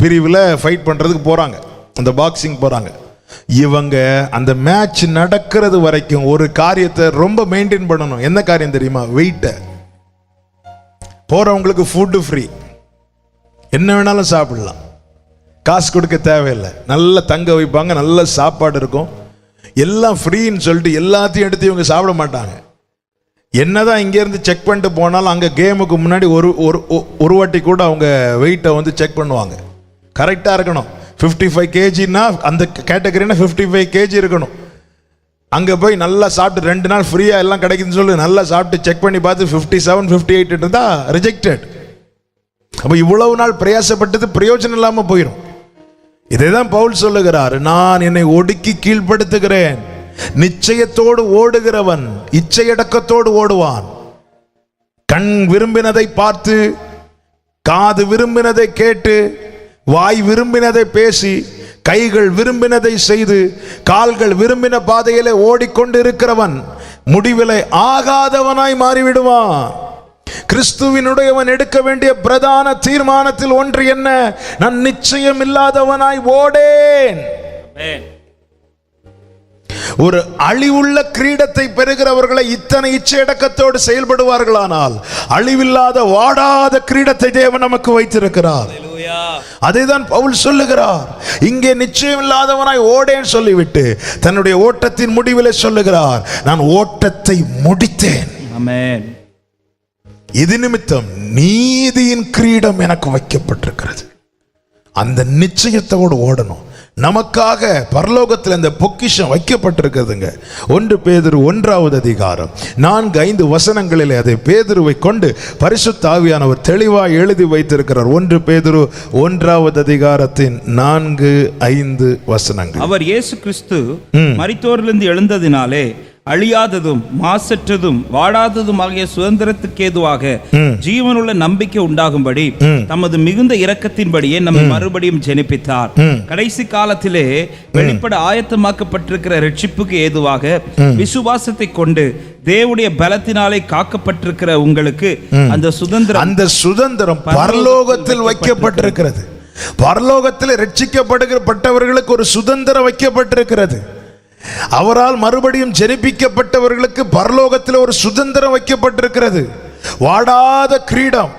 பிரிவில் ஃபைட் பண்ணுறதுக்கு போகிறாங்க, அந்த பாக்ஸிங் போகிறாங்க. இவங்க அந்த மேட்ச் நடக்கிறது வரைக்கும் ஒரு காரியத்தை ரொம்ப மெயின்டைன் பண்ணணும். என்ன காரியம் தெரியுமா? வெயிட்டை. போகிறவங்களுக்கு ஃபுட்டு ஃப்ரீ, என்ன வேணாலும் சாப்பிடலாம், காசு கொடுக்க தேவையில்லை, நல்ல தங்க வைப்பாங்க, நல்ல சாப்பாடு இருக்கும், எல்லாம் ஃப்ரீன்னு சொல்லிட்டு எல்லாத்தையும் எடுத்து இவங்க சாப்பிட மாட்டாங்க. என்னதான் இங்கேருந்து செக் பண்ணிட்டு போனாலும் அங்கே கேமுக்கு முன்னாடி ஒரு வாட்டி கூட அவங்க வெயிட்டை வந்து செக் பண்ணுவாங்க. கரெக்டாக இருக்கணும். 55 kgனா அந்த கேட்டகரினா 55 kg இருக்கணும். அங்கே போய் நல்லா சாப்பிட்டு 2 நாள் ஃப்ரீயாக எல்லாம் கிடைக்குதுன்னு சொல்லி நல்லா சாப்பிட்டு செக் பண்ணி பார்த்து 57 58 இருந்தால் ரிஜெக்டட். அப்போ இவ்வளவு நாள் பிரயாசப்பட்டது பிரயோஜனம் இல்லாமல் போயிடும். இதை தான் பவுல் சொல்லுகிறார், நான் என்னை ஒடுக்கி கீழ்ப்படுத்துகிறேன். நிச்சயத்தோடு ஓடுகிறவன் இச்சையடக்கத்தோடு ஓடுவான். கண் விரும்பினதை பார்த்து, காது விரும்பினதை கேட்டு, வாய் விரும்பினதை பேசி, கைகள் விரும்பினதை செய்து, கால்கள் விரும்பின பாதையிலே ஓடிக்கொண்டு இருக்கிறவன் முடிவிலே ஆகாதவனாய் மாறிவிடுவான். கிறிஸ்துவினுடையவன் எடுக்க வேண்டிய பிரதான தீர்மானத்தில் ஒன்று என்ன? நான் நிச்சயம் இல்லாதவனாய் ஓடேன். ஒரு அழிவுள்ள கிரீடத்தை பெறுகிறவர்களை இத்தனை இச்சையடக்கத்தோடு செயல்படுவார்களானால் அழிவில்லாத வாடாத கிரீடத்தை தேவன் நமக்கு வைத்திருக்கிறார். அதைதான் பவுல் சொல்லுகிறார். இங்கே நிச்சயம் இல்லாதவனாய் ஓடேன் சொல்லிவிட்டு தன்னுடைய ஓட்டத்தின் முடிவிலே சொல்லுகிறார், நான் ஓட்டத்தை முடித்தேன். ஆமென். இது நிமித்தம் நீதியின் கிரீடம் எனக்கு வைக்கப்பட்டிருக்கிறது. அந்த நிச்சயத்தோடு ஓடணும். நமக்காக பரலோகத்தில் இந்த பொக்கிஷம் வைக்கப்பட்டிருக்கிறதுங்க. 1 பேதுரு 1வது அதிகாரம் 4-5 வசனங்களிலே அதை பேதுருவை கொண்டு பரிசுத்த ஆவியானவர் தெளிவாய் எழுதி வைத்திருக்கிறார். 1 பேதுரு 1வது அதிகாரத்தின் 4-5 வசனங்கள். அவர் இயேசு கிறிஸ்து மரித்தோரிலிருந்து எழுந்ததினாலே அழியாததும் மாசற்றதும் வாடாததும் ஆகிய சுதந்திரத்துக்கு ஏதுவாக ஜீவனுள்ள நம்பிக்கை உண்டாகும்படி தமது மிகுந்த இரக்கத்தின்படியே நம்மை மறுபடியும் ஜெனிப்பித்தார். கடைசி காலத்திலே வெளிப்பட ஆயத்தமாக்கப்பட்டிருக்கிற ரட்சிப்புக்கு ஏதுவாக விசுவாசத்தை கொண்டு தேவனுடைய பலத்தினாலே காக்கப்பட்டிருக்கிற உங்களுக்கு அந்த சுதந்திரம் பரலோகத்தில் வைக்கப்பட்டிருக்கிறது. பரலோகத்தில் ரட்சிக்கப்பட்டவர்களுக்கு ஒரு சுதந்திரம் வைக்கப்பட்டிருக்கிறது. அவரால் மறுபடியும் ஜெனிப்பிக்கப்பட்டவர்களுக்கு பரலோகத்தில் ஒரு சுதந்திரம் வைக்கப்பட்டிருக்கிறது. வாடாத கிரீடம்,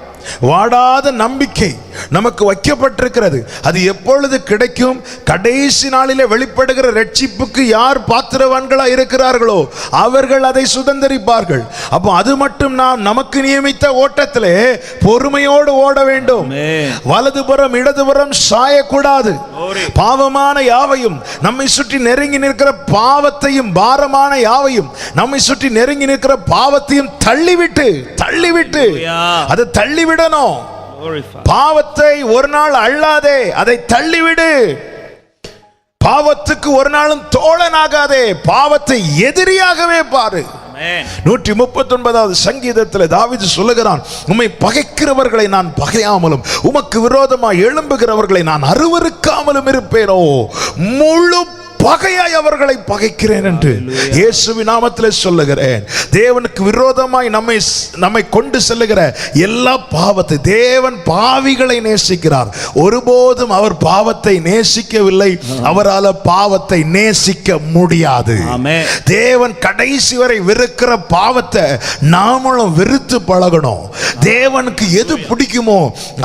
வாடாத நம்பிக்கை, நமக்கு வைக்கப்பட்டிருக்கிறது. அது எப்பொழுது கிடைக்கும்? கடைசி நாளிலே வெளிப்படுகிற ரட்சிப்புக்கு யார் பாத்திரவான்களா இருக்கிறார்களோ அவர்கள் அதை சுதந்தரிப்பார்கள். அப்போ அது மட்டும் நாம் நமக்கு நியமித்த ஓட்டத்திலே பொறுமையோடு ஓட வேண்டும். வலதுபுறம் இடதுபுறம் சாயக்கூடாது. பாவமான யாவையும், நம்மை சுற்றி நெருங்கி நிற்கிற பாவத்தையும், பாரமான யாவையும், நம்மை சுற்றி நெருங்கி நிற்கிற பாவத்தையும் தள்ளிவிட்டு அதை தள்ளிவிடணும். பாவத்தை ஒரு நாள் அள்ளாதே, அதை தள்ளிவிடு. பாவத்துக்கு ஒரு நாளும் தோழனாகாதே, பாவத்தை எதிரியாகவே பாரு. 139வது சங்கீதத்தில் தாவீது சொல்லுகிறான், உம்மை பகைக்கிறவர்களை நான் பகையாமலும் உமக்கு விரோதமாக எழும்புகிறவர்களை நான் அருவருக்காமலும் இருப்பேனோ, முழு பகையாய் அவர்களை பகைக்கிறேன் என்று இயேசுவின் நாமத்தில் சொல்லுகிறேன். தேவனுக்கு விரோதமாய் நம்மை கொண்டு செல்லுகிற எல்லா பாவத்தை, தேவன் பாவிகளை நேசிக்கிறார். ஒருபோதும் அவர் பாவத்தை நேசிக்கவில்லை. அவரால் பாவத்தை நேசிக்க முடியாது. தேவன் கடைசி வரை வெறுக்கிற பாவத்தை நாமளும் வெறுத்து பழகணும். தேவனுக்கு எது பிடிக்குமோ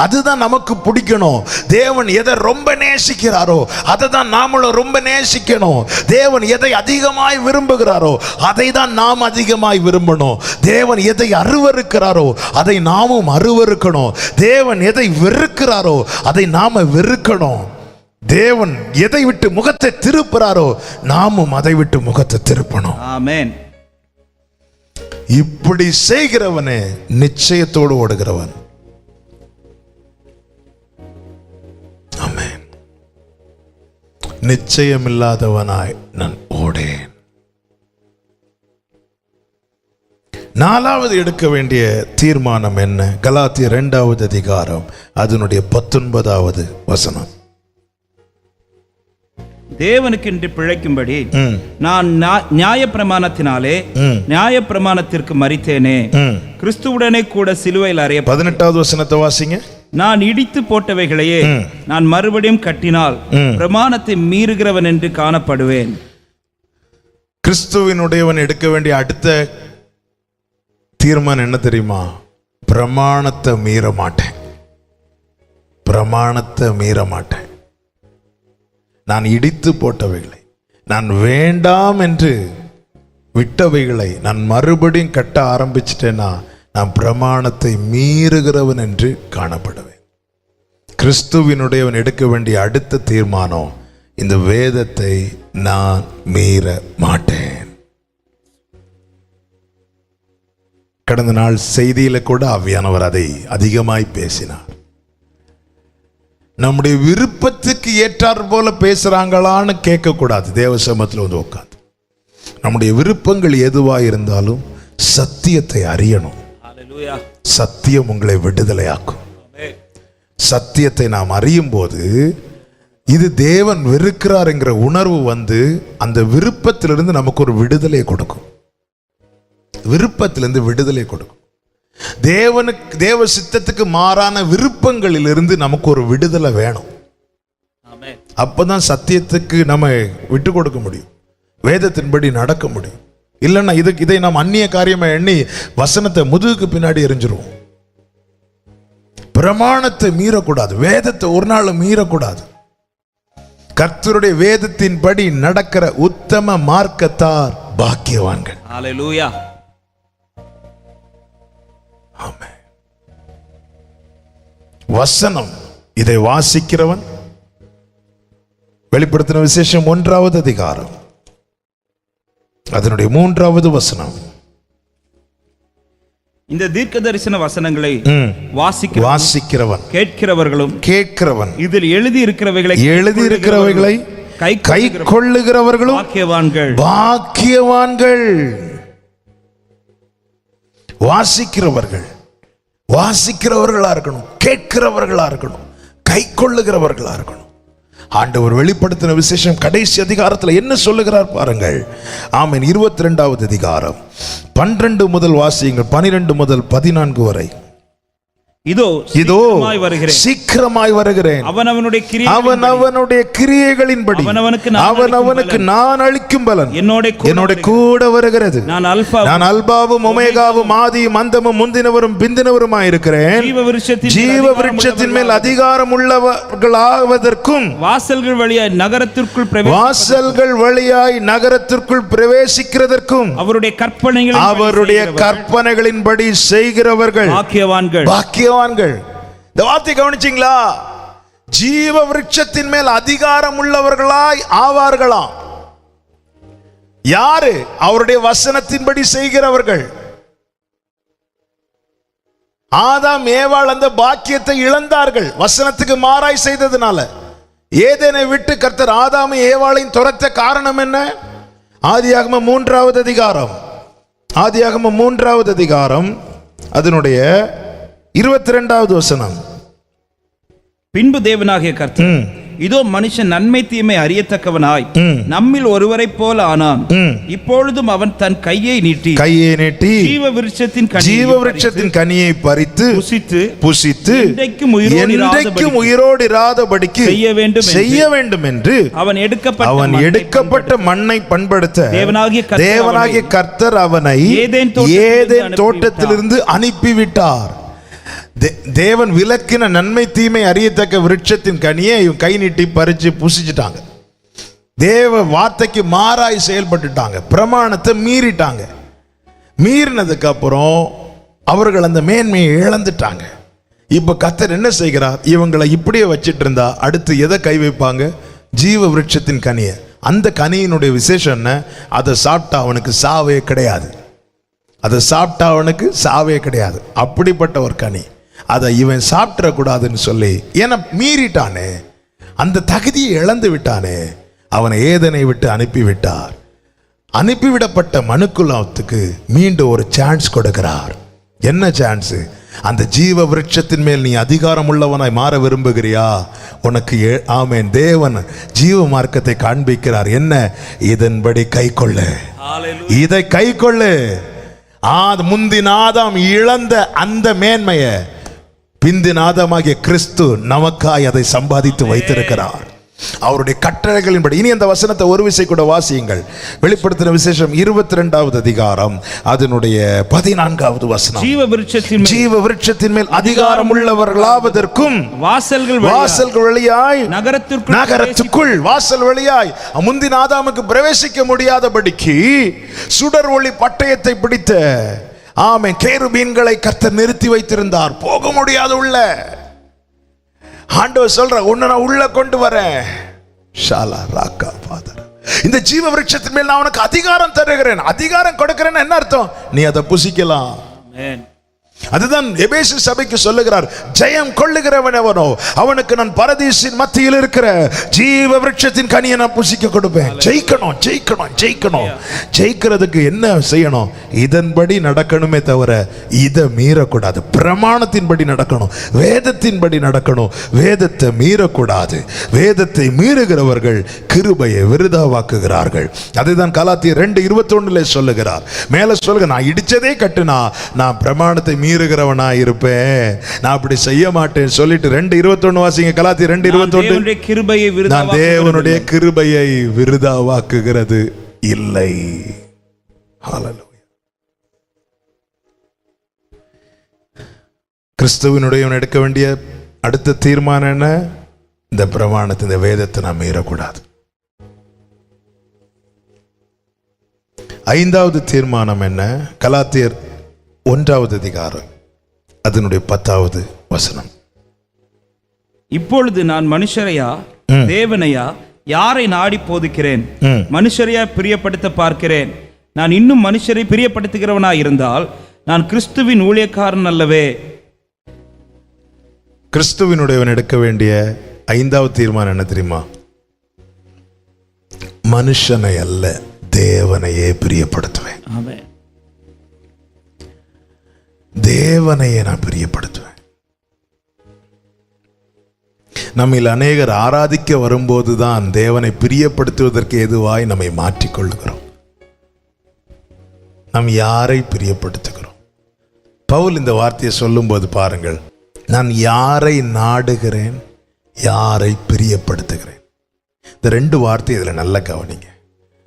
அதுதான் நமக்கு பிடிக்கணும். தேவன் எதை ரொம்ப நேசிக்கிறாரோ அதை தான் நாமளும் ரொம்ப நேசிக்கணும். தேவன் எதை அதிகமாய் விரும்புகிறாரோ அதை தான் நாம் அதிகமாய் விரும்பணும். தேவன் எதை அருவருக்கிறாரோ அதை நாமும் அருவருக்கணும். தேவன் எதை வெறுக்கிறாரோ அதை நாம வெறுக்கணும். தேவன் எதை விட்டு முகத்தை திருப்புறாரோ நாமும் அதை விட்டு முகத்தை திருப்பணும். ஆமென். இப்படி செய்கிறவனே நிச்சயத்தோடு ஓடுகிறவன். ஆமென். நிச்சயமில்லாதவனாய் நான் ஓடேன். நாலாவது எடுக்க வேண்டிய தீர்மானம் என்ன? கலாத்தியர் 2வது அதிகாரம் அதனுடைய 19வது வசனம். தேவனுக்கென்று பிழைக்கும்படி நான் நியாயப்பிரமாணத்தினாலே நியாயப்பிரமாணத்திற்கு மரித்தேனே, கிறிஸ்துவுடனே கூட சிலுவையில் அறைய. 18வது வசனத்தை வாசிங்க. நான் இடித்து போட்டவைகளையே நான் மறுபடியும் கட்டினால் பிரமாணத்தை மீறுகிறவன் என்று காணப்படுவேன். கிறிஸ்துவினுடையவன் எடுக்க வேண்டிய அடுத்த தீர்மானம் என்ன தெரியுமா? பிரமாணத்தை மீற மாட்டேன். பிரமாணத்தை மீற மாட்டேன். நான் இடித்து போட்டவைகளை, நான் வேண்டாம் என்று விட்டவைகளை நான் மறுபடியும் கட்ட ஆரம்பிச்சிட்டேன்னா நான் பிரமாணத்தை மீறுகிறவன் என்று காணப்படுவேன். கிறிஸ்துவினுடையவன் எடுக்க வேண்டிய அடுத்த தீர்மானம், இந்த வேதத்தை நான் மீற மாட்டேன். கடந்த நாள் செய்தியில கூட ஆவியானவர் அதை அதிகமாய் பேசினார். நம்முடைய விருப்பத்துக்கு ஏற்றார் போல பேசுறாங்களான்னு கேட்க கூடாது. தேவ சமூகத்தில் வந்து உட்காந்து நம்முடைய விருப்பங்கள் எதுவா இருந்தாலும் சத்தியத்தை அறியணும். சத்தியம் உங்களை விடுதலையாக்கும். சத்தியத்தை நாம் அறியும் போது இது தேவன் வெறுக்கிறார் என்கிற உணர்வு வந்து அந்த விருப்பத்திலிருந்து நமக்கு ஒரு விடுதலை கொடுக்கும். விருப்பத்திலிருந்து விடுதலை கொடுக்கும். தேவ சித்தத்துக்கு மாறான விருப்பங்களிலிருந்து நமக்கு ஒரு விடுதலை வேணும். அப்பதான் சத்தியத்துக்கு நம்ம விட்டு கொடுக்க முடியும், வேதத்தின்படி நடக்க முடியும். இல்லைன்னா இதை நாம் அந்நிய காரியமா எண்ணி வசனத்தை முதுகுக்கு பின்னாடி எரிஞ்சிருவோம். பிரமாணத்தை மீறக்கூடாது, வேதத்தை ஒரு நாள் மீறக்கூடாது. கர்த்தருடைய வேதத்தின்படி நடக்கிற உத்தம மார்க்கத்தார் பாக்கியவான்கள். ஹல்லேலூயா. ஆமென். வசனம் இதை வாசிக்கிறவன், வெளிப்படுத்தின விசேஷம் 1வது அதிகாரம் அதனுடைய 3வது வசனம். இந்த தீர்க்க தரிசன வசனங்களை வாசிக்கிறவன் கேட்கிறவன் இதில் எழுதி இருக்கிறவைகளை கை கொள்ளுகிறவர்களும் பாக்கியவான்கள். வாசிக்கிறவர்களா இருக்கணும், கேட்கிறவர்களா இருக்கணும், கை கொள்ளுகிறவர்களா இருக்கணும். ஆண்டவர் வெளிப்படுத்தின விசேஷம் கடைசி அதிகாரத்தில் என்ன சொல்லுகிறார் பாருங்கள். ஆமென். 22வது அதிகாரம் 12 முதல் வாசியுங்கள், 12 முதல் 14 வரை. இதோ இதோ சீக்கிரமாய் வருகிறேன். சீக்கிரமாய் வருகிறேன். அவனவனுடைய கிரியைகளின்படி அவனவனுக்கு நான் அளிக்கும் பலன் என்னோட கூட வருகிறது. நான் அல்பாவும் ஒமேகாவும் ஆதியும் அந்தமும் முந்தினவரும் பிந்தினவருமாய் இருக்கிறேன். ஜீவ விருட்சத்தின் மேல் அதிகாரம் உள்ளவர்களாவதற்கும் வாசல்கள் வழியாய் நகரத்திற்குள் பிரவேசிக்கிறதற்கும் அவருடைய கற்பனைகளின்படி செய்கிறவர்கள் பாக்கியவான்கள். இந்த வார்த்தை கவனிச்சீங்களா? ஜீவ விருட்சத்தின் மேல் அதிகாரம் உள்ளவர்களாய் ஆவார்களாம். யாரு? அவருடைய வசனத்தின்படி செய்கிறவர்கள். ஆதாம் ஏவாள் அந்த பாக்கியத்தை இழந்தார்கள் வசனத்துக்கு மாறாய் செய்ததுனால. ஏதேனை விட்டு கர்த்தர் ஆதாமை ஏவாளையும் துரத்த காரணம் என்ன? ஆதியாகமம் 3வது அதிகாரம் அதனுடைய 22வது வசனம். பின்பு தேவனாகிய கர்த்தர் இதோ மனுஷன் நன்மை தீமை அறியத்தக்கவனாய் நம்மில் ஒருவரை போல ஆனான். இப்பொழுதும் அவன் தன் கையை நீட்டி ஜீவ விருட்சத்தின் கனியை பறித்து புசித்து என்றைக்கும் உயிரோடு இராதபடிக்கு செய்ய வேண்டும் என்று அவன் எடுக்கப்பட்ட மண்ணை பண்படுத்த தேவனாகிய கர்த்தர் அவனை ஏதேன் தோட்டத்திலிருந்து அனுப்பிவிட்டார். தேவன் விலக்கின நன்மை தீமை அறியத்தக்க விருட்சத்தின் கனியை இவன் கை நீட்டி பறிச்சு புசிச்சுட்டாங்க. தேவ வார்த்தைக்கு மாறாய் செயல்பட்டுட்டாங்க. பிரமாணத்தை மீறிட்டாங்க. மீறினதுக்கு அப்புறம் அவர்கள் அந்த மேன்மையை இழந்துட்டாங்க. இப்ப கர்த்தர் என்ன செய்கிறார்? இவங்களை இப்படியே வச்சிட்டு இருந்தா அடுத்து எதை கை வைப்பாங்க? ஜீவ விருட்சத்தின் கனியை. அந்த கனியினுடைய விசேஷம் என்ன? அதை சாப்பிட்டா அவனுக்கு சாவே கிடையாது. அப்படிப்பட்ட ஒரு கனி. அதை இவன் சாப்பிடக்கூடாதுன்னு சொல்லி, ஏன்னா மீறிட்டானே, அந்த தகுதியை இழந்து விட்டானே, அவனை ஏதனை விட்டு அனுப்பிவிட்டார். அனுப்பிவிடப்பட்ட மனுக்குலத்துக்கு மீண்டும் ஒரு சான்ஸ் கொடுக்கிறார். என்ன சான்ஸ்? அந்த ஜீவ விருட்சத்தின் மேல் நீ அதிகாரம் உள்ளவனாய் மாற விரும்புகிறியா? உனக்கு ஆமென், தேவன் ஜீவ மார்க்கத்தை காண்பிக்கிறார். என்ன? இதன்படி கை கொள்ளு, இதை கை கொள்ளு. முந்தின ஆதாம் இழந்த அந்த மேன்மையை பிந்தின ஆதாமாகிய கிறிஸ்து நமக்காய் அதை சம்பாதித்து வைத்திருக்கிறார். அவருடைய கட்டளைகளின்படி. இனி அந்த வசனத்தை ஒரு விசை கூட வாசியுங்கள். வெளிப்படுத்தின விசேஷம் 22வது அதிகாரம் அதனுடைய 14வது வசனம். ஜீவ விருட்சத்தின் மேல் அதிகாரம் உள்ளவர்களாவதற்கும் வாசல்கள் வழியாய் நகரத்துக்குள் வாசல் வழியாய் முந்தின ஆதாமுக்கு பிரவேசிக்க முடியாதபடிக்கு சுடர் ஒளி பட்டயத்தை பிடித்த கேருபீன்களை கர்த்தர் நிறுத்தி வைத்திருந்தார். போக முடியாது உள்ள. ஆண்டவர் சொல்ற, உன்னை நான் உள்ள கொண்டு வரேன். இந்த ஜீவ விருட்சத்தின் மேல் நான் உனக்கு அதிகாரம் தருகிறேன். அதிகாரம் கொடுக்கிறேன்னு என்ன அர்த்தம்? நீ அதை புசிக்கலாம். அதுதான் எபேசு சபைக்கு சொல்லுகிறார், ஜெயம் கொள்ளுகிறவன் எவனோ அவனுக்கு நான் பரதீசின் மத்தியில் இருக்கிற ஜீவ விருட்சத்தின் கனியை நான் புசிக்க கொடுப்பேன். ஜெயிக்கணும். ஜெயிக்கிறதுக்கு என்ன செய்யணும்? இதன்படி நடக்கணுமே தவிர இதை மீறக்கூடாது. பிரமாணத்தின்படி நடக்கணும், வேதத்தின்படி நடக்கணும், வேதத்தை மீறக்கூடாது. வேதத்தை மீறுகிறவர்கள் கிருபையை விருதாவாக்குகிறார்கள். அதுதான் கலாத்தியர் 2:21 சொல்லுகிறார். மேல சொல்லுங்க, நான் இடிச்சதே கட்டுனா நான் பிரமாணத்தை மீறுகிறவனா இருப்பேன், நான் அப்படி செய்ய மாட்டேன் சொல்லிட்டு 2:21 வாசிங்க. கலாத்தியர் 2:21. நான் தேவனுடைய கிருபையை விருதாவாக்குகிறது இல்லை. ஹல்லேலூயா. கிறிஸ்துவினுடைய எடுக்க வேண்டிய அடுத்த தீர்மானம் என்ன? இந்த பிரமாணத்தை, இந்த வேதத்தை நாம் மீறக்கூடாது. 5வது தீர்மானம் என்ன? கலாத்தியர் 1வது அதிகாரம் அதனுடைய 10வது வசனம். இப்பொழுது நான் மனுஷரையா தேவனையா யாரை நாடி போதிக்கிறேன்? மனுஷரையா பிரியப்படுத்த பார்க்கிறேன்? நான் இன்னும் மனுஷரை பிரியப்படுத்துகிறவனா இருந்தால் நான் கிறிஸ்துவின் ஊழியக்காரன் அல்லவே. கிறிஸ்துவினுடையவன் எடுக்க வேண்டிய 5வது தீர்மானம் என்ன தெரியுமா? மனுஷனை அல்ல, தேவனையே பிரியப்படுத்துவேன். ஆமென். தேவனையே நான் பிரியப்படுத்துவேன். நம்மில் அநேகர் ஆராதிக்க வரும்போதுதான் தேவனை பிரியப்படுத்துவதற்கு எதுவாய் நம்மை மாற்றிக்கொள்ளுகிறோம். நாம் யாரை பிரியப்படுத்துகிறோம்? பவுல் இந்த வார்த்தையை சொல்லும் போது பாருங்கள், நான் யாரை நாடுகிறேன், யாரை பிரியப்படுத்துகிறேன். இந்த 2 வார்த்தை இதில் நல்லா கவனிங்க.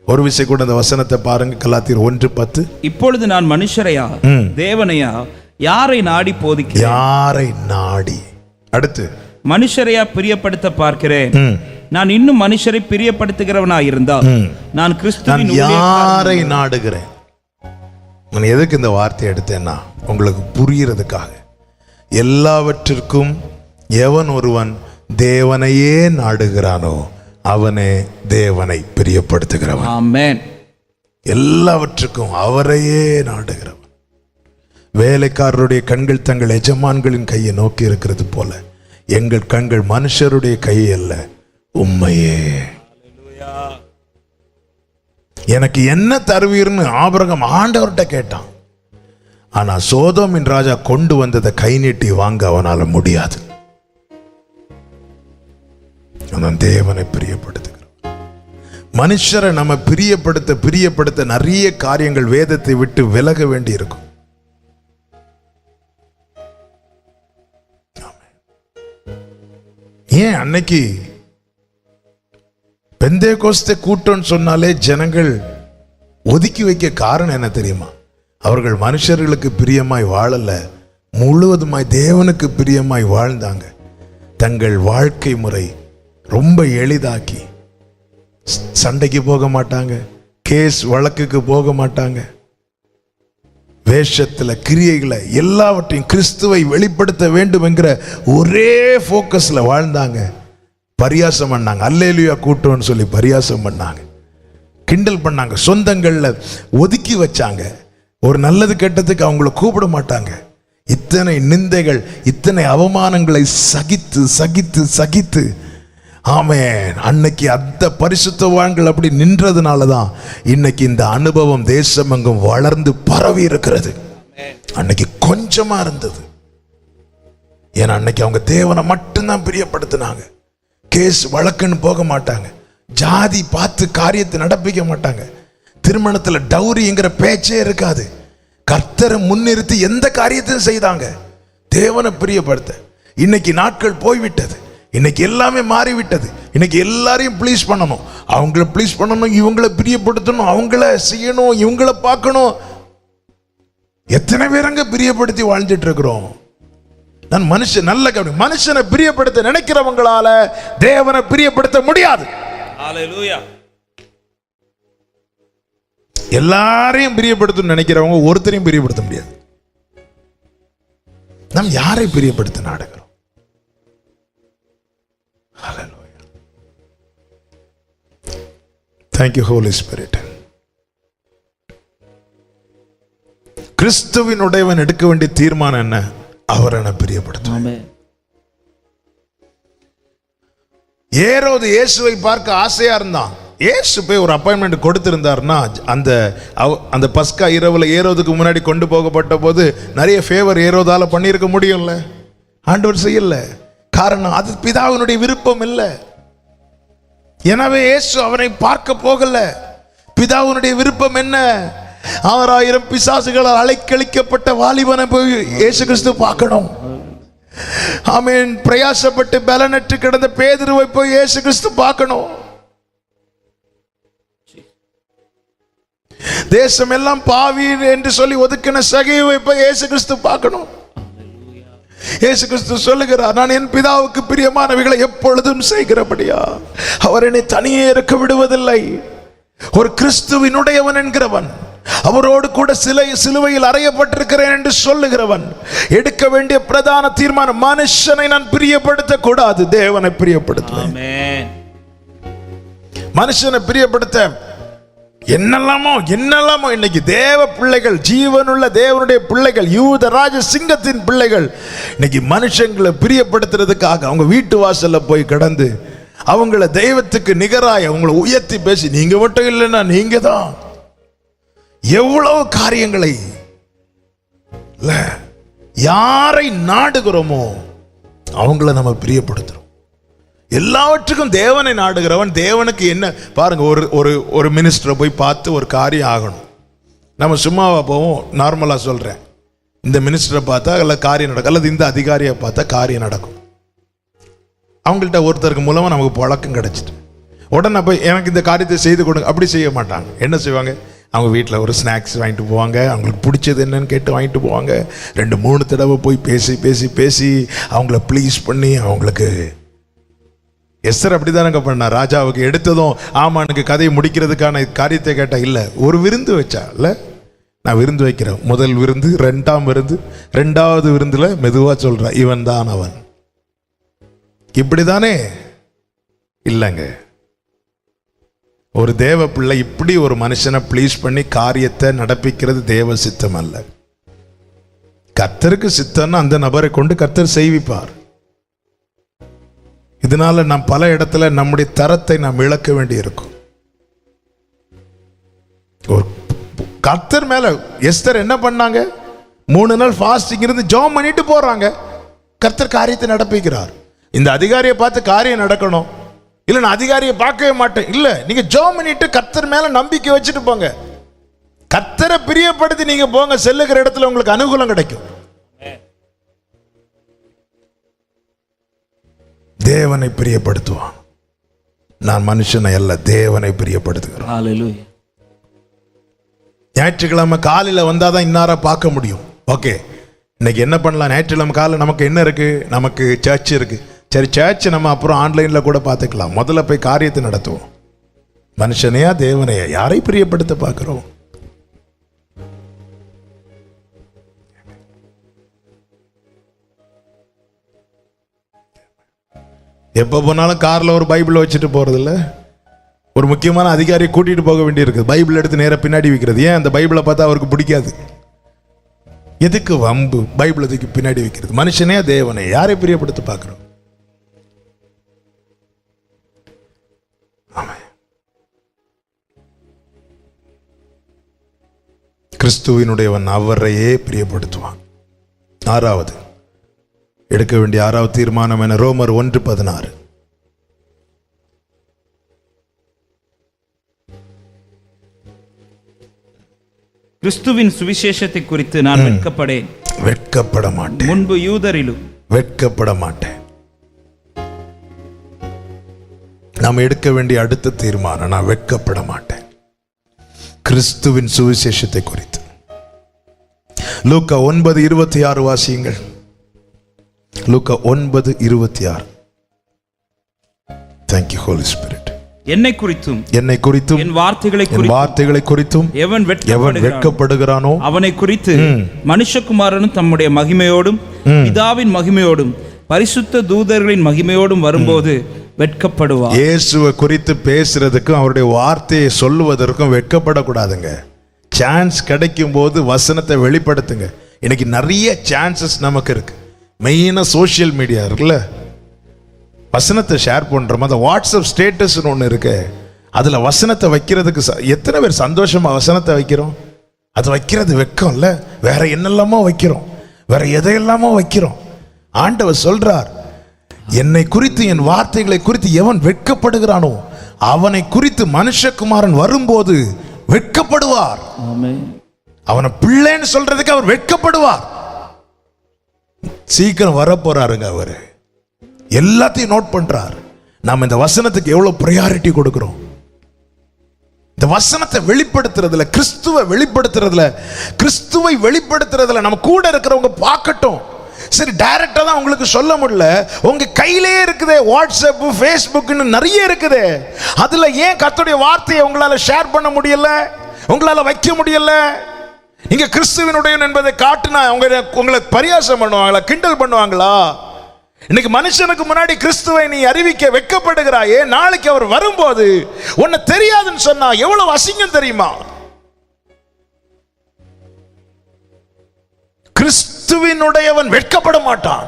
ஒரு விஷயம் கூட இந்த வசனத்தை பாருங்க, கலாத்தியர் 1:10. இப்பொழுது நான் மனுஷரையா தேவனையா யாரை நாடி போதிக்கிறேன்? யாரை நாடி. அடுத்து மனுஷரையா பிரியப்படுத்த பார்க்கிறேன். நான் இன்னும் மனுஷரை பிரியப்படுத்துகிறவனா இருந்தால் நான் கிறிஸ்துவின் யாரை நாடுகிறேன். நான் எதுக்கு இந்த வார்த்தையை எடுத்தேன்னா உங்களுக்கு புரியறதுக்காக. எல்லாவற்றிற்கும் எவன் ஒருவன் தேவனையே நாடுகிறானோ அவனே தேவனை பிரியப்படுத்துகிறவன். ஆமென். எல்லாவற்றுக்கும் அவரையே நாடுகிறவன். வேலைக்காரருடைய கண்கள் தங்கள் எஜமான்களின் கையை நோக்கி இருக்கிறது போல எங்கள் கண்கள் மனுஷருடைய கையை அல்ல, உம்மையே. எனக்கு என்ன தருவீர்னு ஆபிரகாம் ஆண்டவர்கிட்ட கேட்டான். ஆனா சோதோமின் ராஜா கொண்டு வந்ததை கை நீட்டி வாங்க அவனால முடியாது. தேவனை பிரியப்படுத்துகிறோம். மனுஷரை நம்ம பிரியப்படுத்த நிறைய காரியங்கள் வேதத்தை விட்டு விலக வேண்டி இருக்கும். ஏன் அன்னைக்கு பெந்தேகோஸ்தே கூட்டம்னு சொன்னாலே ஜனங்கள் ஒதுக்கி வைக்க காரணம் என்ன தெரியுமா? அவர்கள் மனுஷர்களுக்கு பிரியமாய் வாழல, முழுவதுமாய் தேவனுக்கு பிரியமாய் வாழ்ந்தாங்க. தங்கள் வாழ்க்கை முறை ரொம்ப எளிதாக்கி சண்டைக்கு போக மாட்டாங்க, கேஸ் வழக்குக்கு போக மாட்டாங்க. வேஷத்துல கிரியைகளை எல்லாவற்றையும் கிறிஸ்துவை வெளிப்படுத்த வேண்டும் என்கிற ஒரே போக்கஸ்ல வாழ்ந்தாங்க. பரியாசம் பண்ணாங்க, அல்லேலூயா கூட்டம்னு சொல்லி பரியாசம் பண்ணாங்க, கிண்டல் பண்ணாங்க, சொந்தங்கள்ல ஒதுக்கி வச்சாங்க. ஒரு நல்லது கெட்டதுக்கு அவங்கள கூப்பிட மாட்டாங்க. இத்தனை நிந்தைகள், இத்தனை அவமானங்களை சகித்து சகித்து சகித்து ஆமென். அன்னைக்கு அந்த பரிசுத்தவான்கள் அப்படி நின்றதுனாலதான் இன்னைக்கு இந்த அனுபவம் தேசம் எங்கும் வளர்ந்து பரவி இருக்கிறது. அன்னைக்கு கொஞ்சமா இருந்தது. ஏன்னா அன்னைக்கு அவங்க தேவனை மட்டும்தான் பிரியப்படுத்தினாங்க. கேஸ் வழக்குன்னு போக மாட்டாங்க, ஜாதி பார்த்து காரியத்தை நடப்பிக்க மாட்டாங்க, திருமணத்துல டௌரிங்கிற பேச்சே இருக்காது. கர்த்தரை முன்னிறுத்தி எந்த காரியத்தையும் செய்தாங்க தேவனை பிரியப்படுத்த. இன்னைக்கு நாட்கள் போய்விட்டது, இன்னைக்கு எல்லாமே மாறிவிட்டது. இன்னைக்கு எல்லாரையும் ப்ளீஸ் பண்ணணும், அவங்கள ப்ளீஸ் பண்ணணும், இவங்களை பிரியப்படுத்தணும், அவங்கள செய்யணும், இவங்கள பார்க்கணும். எத்தனை பேரங்க பிரியப்படுத்தி வாழ்ந்துட்டு இருக்கிறோம். நான் மனுஷன் நல்ல கவனி, மனுஷனை பிரியப்படுத்த நினைக்கிறவங்களால தேவனை பிரியப்படுத்த முடியாது. ஹல்லேலூயா. எல்லாரையும் பிரியப்படுத்த நினைக்கிறவங்க ஒருத்தரையும் பிரியப்படுத்த முடியாது. நாம் யாரை பிரியப்படுத்த நாடுகிறோம்? Hallelujah. Thank you Holy Spirit. கிறிஸ்துவின் உடையவன் எடுக்க வேண்டிய தீர்மானம் என்ன? அவரை பிரியப்படுத்தும். ஏரோது இயேசுவை பார்க்க ஆசையா இருந்தான். இயேசு போய் ஒரு அப்பாயின்மெண்ட் கொடுத்திருந்தாருன்னா அந்த பஸ்கா இரவுல ஏரோதுக்கு முன்னாடி கொண்டு போகப்பட்ட போது நிறைய ஃபேவர் ஏரோதால பண்ணியிருக்க முடியும்ல. ஆண்டவர் செய்யல. காரணம் அது பிதாவினுடைய விருப்பம் இல்லை. எனவே இயேசு அவனை பார்க்க போகல. பிதாவினுடைய விருப்பம் என்ன? 6000 பிசாசுகளால் அலைக்கழிக்கப்பட்ட வாலிபனை போய் இயேசு கிறிஸ்து பார்க்கணும். ஆமென். பிரயாசப்பட்டு பலனற்று கிடந்த பேதுருவை போய் இயேசு கிறிஸ்து பார்க்கணும். தேசம் எல்லாம் பாவி என்று சொல்லி ஒதுக்கின சகையை போய் இயேசு கிறிஸ்து பார்க்கணும். இயேசு கிறிஸ்து சொல்லுகிறார், நான் என் பிதாவுக்கு பிரியமானவைகளை எப்பொழுதும் செய்கிறபடியா அவர் என்னை தனியே இருக்க விடுவதில்லை. ஒரு கிறிஸ்துவினுடையவன் என்கிறவன், அவரோடு கூட சிலுவையில் அறையப்பட்டிருக்கிறேன் என்று சொல்லுகிறவன் எடுக்க வேண்டிய பிரதான தீர்மானம், மனுஷனை நான் பிரியப்படுத்த கூடாது, தேவனை பிரியப்படுத்துவேன். மனுஷனை பிரியப்படுத்த என்னெல்லாமோ இன்னைக்கு தேவ பிள்ளைகள், ஜீவனுள்ள தேவனுடைய பிள்ளைகள், யூத ராஜ சிங்கத்தின் பிள்ளைகள் இன்னைக்கு மனுஷங்களை பிரியப்படுத்துறதுக்காக அவங்க வீட்டு வாசல்ல போய் கடந்து அவங்கள தெய்வத்துக்கு நிகராய் அவங்கள உயர்த்தி பேசி, நீங்க மட்டும் இல்லைன்னா நீங்க தான், எவ்வளவு காரியங்களை. யாரை நாடுகிறோமோ அவங்கள நம்ம பிரியப்படுத்துறோம். எல்லாவற்றுக்கும் தேவனை நாடுகிறவன். தேவனுக்கு என்ன பாருங்க, ஒரு மினிஸ்டரை போய் பார்த்து ஒரு காரியம் ஆகணும், நம்ம சும்மாவா போவோம்? நார்மலா சொல்றேன், இந்த மினிஸ்டரை பார்த்தா அல்ல காரியம் நடக்கும், அல்லது இந்த அதிகாரியை பார்த்தா காரியம் நடக்கும். அவங்கள்ட்ட ஒருத்தருக்கு மூலமாக நமக்கு பழக்கம் கிடைச்சிட்டு உடனே போய் எனக்கு இந்த காரியத்தை செய்து கொடுங்க அப்படி செய்ய மாட்டாங்க. என்ன செய்வாங்க, அவங்க வீட்டில் ஒரு ஸ்நாக்ஸ் வாங்கிட்டு போவாங்க, அவங்களுக்கு பிடிச்சது என்னன்னு கேட்டு வாங்கிட்டு போவாங்க. 2-3 தடவை போய் பேசி பேசி பேசி அவங்கள ப்ளீஸ் பண்ணி அவங்களுக்கு. எஸ்தர் அப்படி தானங்க பண்ணா. ராஜாவுக்கு எடுத்ததும் ஆமானுக்கு கதையை முடிக்கிறதுக்கான காரியத்தை கேட்டால் இல்லை, ஒரு விருந்து வச்சா இல்லை, நான் விருந்து வைக்கிறேன். முதல் விருந்து, 2ஆம் விருந்து, 2வது விருந்தில் மெதுவாக சொல்கிறேன், இவன் தான் அவன். இப்படி தானே? இல்லைங்க. ஒரு தேவ பிள்ளை இப்படி ஒரு மனுஷனை ப்ளீஸ் பண்ணி காரியத்தை நடப்பிக்கிறது தேவ சித்தம் அல்ல. கர்த்தருக்கு சித்தம்னா அந்த நபரை கொண்டு கர்த்தர் செய்விப்பார். இதனால நாம் பல இடத்துல நம்முடைய தரத்தை நாம் இழக்க வேண்டி இருக்கும். ஒரு கர்த்தர் மேல எஸ்தர் என்ன பண்ணாங்க, 3 நாள் ஃபாஸ்டிங் இருந்து ஜெபம் பண்ணிட்டு போறாங்க. கர்த்தர் காரியத்தை நடப்பிக்கிறார். இந்த அதிகாரியை பார்த்து காரியம் நடக்கணும், இல்ல நான் அதிகாரியை பார்க்கவே மாட்டேன், இல்ல நீங்க ஜெபம் பண்ணிட்டு கர்த்தர் மேல நம்பிக்கை வச்சுட்டு போங்க. கர்த்தரை பிரியப்படுத்தி நீங்க போங்க, செல்லுகிற இடத்துல உங்களுக்கு அனுகூலம் கிடைக்கும். தேவனை பிரியப்படுத்துவான். நான் மனுஷனை அல்ல, தேவனை பிரியப்படுத்துகிறேன். ஹல்லேலூயா. ஞாயிற்றுக்கிழமை காலையில் வந்தாதான் இன்னார பார்க்க முடியும். ஓகே, இன்னைக்கு என்ன பண்ணலாம்? ஞாயிற்றுக்கிழமை காலையில் நமக்கு என்ன இருக்கு? நமக்கு சர்ச் இருக்கு. சரி, சர்ச் நம்ம அப்புறம் ஆன்லைன்ல கூட பார்த்துக்கலாம். முதல்ல போய் காரியத்தை நடத்துவோம். மனுஷனையா தேவனையா, யாரை பிரியப்படுத்த பார்க்கிறோம்? எப்போ போனாலும் காரில் ஒரு பைபிளை வச்சுட்டு போகிறதில்ல. ஒரு முக்கியமான அதிகாரியை கூட்டிகிட்டு போக வேண்டியிருக்குது, பைபிள் எடுத்து நேராக பின்னாடி வைக்கிறது. ஏன்? அந்த பைபிளை பார்த்தா அவருக்கு பிடிக்காது. எதுக்கு வம்பு பைபிள் எதுக்கு பின்னாடி வைக்கிறது? மனுஷனே தேவனை யாரை பிரியப்படுத்த பார்க்குறோம்? கிறிஸ்துவினுடையவன் அவரையே பிரியப்படுத்துவான். 6வது எடுக்க வேண்டிய 6வது தீர்மானம் என ரோமர் 1:16. கிறிஸ்துவின் சுவிசேஷத்தை குறித்து நான் வெட்கப்பட மாட்டேன். முன்பு யூதரிலும் வெட்கப்பட மாட்டேன். நாம் எடுக்க வேண்டிய அடுத்த தீர்மானம், நான் வெட்கப்பட மாட்டேன் கிறிஸ்துவின் சுவிசேஷத்தை குறித்து. லூக்கா 9:26 வாசியுங்கள். லூக்கா 9:26. Thank you Holy Spirit. என்னை குறித்தும் என் வார்த்தைகளை குறித்தும் எவன் வெட்கப்படுகிறானோ அவனை குறித்து மனுஷகுமாரனும் தம்முடைய மகிமையோடும் பிதாவின் மகிமையோடும் பரிசுத்த தூதர்களின் மகிமையோடும் வரும்போது வெட்கப்படுவார். இயேசுவை குறித்து பேசுறதுக்கும் அவருடைய வார்த்தையை சொல்லுவதற்கும் வெட்கப்படக்கூடாதுங்க. சான்ஸ் கிடைக்கும் போது வசனத்தை வெளிப்படுத்துங்க. இன்னைக்கு நிறைய சான்சஸ் நமக்கு இருக்கு. மெயினா சோசியல் மீடியா இருக்குல்ல, வசனத்தை ஷேர் பண்றோம். அந்த வாட்ஸ்அப் ஸ்டேட்டஸ்னு ஒன்று இருக்கு, அதில் வசனத்தை வைக்கிறதுக்கு எத்தனை பேர் சந்தோஷமா வசனத்தை வைக்கிறோம்? அது வைக்கிறது வெட்கம் இல்லை, வேற என்னெல்லாமோ வைக்கிறோம், வேற எதையெல்லாமோ வைக்கிறோம். ஆண்டவர் சொல்றார், என்னை குறித்து என் வார்த்தைகளை குறித்து எவன் வெட்கப்படுகிறானோ அவனை குறித்து மனுஷகுமாரன் வரும்போது வெட்கப்படுவார். அவனை பிள்ளைன்னு சொல்றதுக்கு அவர் வெட்கப்படுவார். சீக்கிரம் வரப்போறாருங்க. அவரு எல்லாத்தையும் நோட் பண்றார். நாம் இந்த வசனத்துக்கு எவ்வளவு பிரையாரிட்டி கொடுக்கிறோம். இந்த வசனத்தை வெளிப்படுத்துறதுல, கிறிஸ்துவை வெளிப்படுத்துறதுல, கிறிஸ்துவை வெளிப்படுத்துறதுல நம்ம கூட இருக்கிறவங்க பார்க்கட்டும். சரி, டைரக்டா தான் உங்களுக்கு சொல்ல முடியல, உங்க கையிலே இருக்குது வாட்ஸ்அப், ஃபேஸ்புக்னு நிறைய இருக்குது. அதுல ஏன் கர்த்தருடைய வார்த்தையை உங்களால ஷேர் பண்ண முடியல, உங்களால வைக்க முடியல? நீங்க கிறிஸ்துவினுடையவன் என்பதை காட்டினா உங்களை பரியாசம் பண்ணுவாங்களா, கிண்டல் பண்ணுவாங்களா? இன்னைக்கு மனுஷனுக்கு முன்னாடி கிறிஸ்துவை நீ அறிவிக்க வெட்கப்படுகிறாயே, நாளைக்கு அவர் வரும்போது உன்னை தெரியாதுன்னு சொன்னா எவ்வளவு அசிங்கம் தெரியுமா? கிறிஸ்துவினுடையவன் வெட்கப்பட மாட்டான்.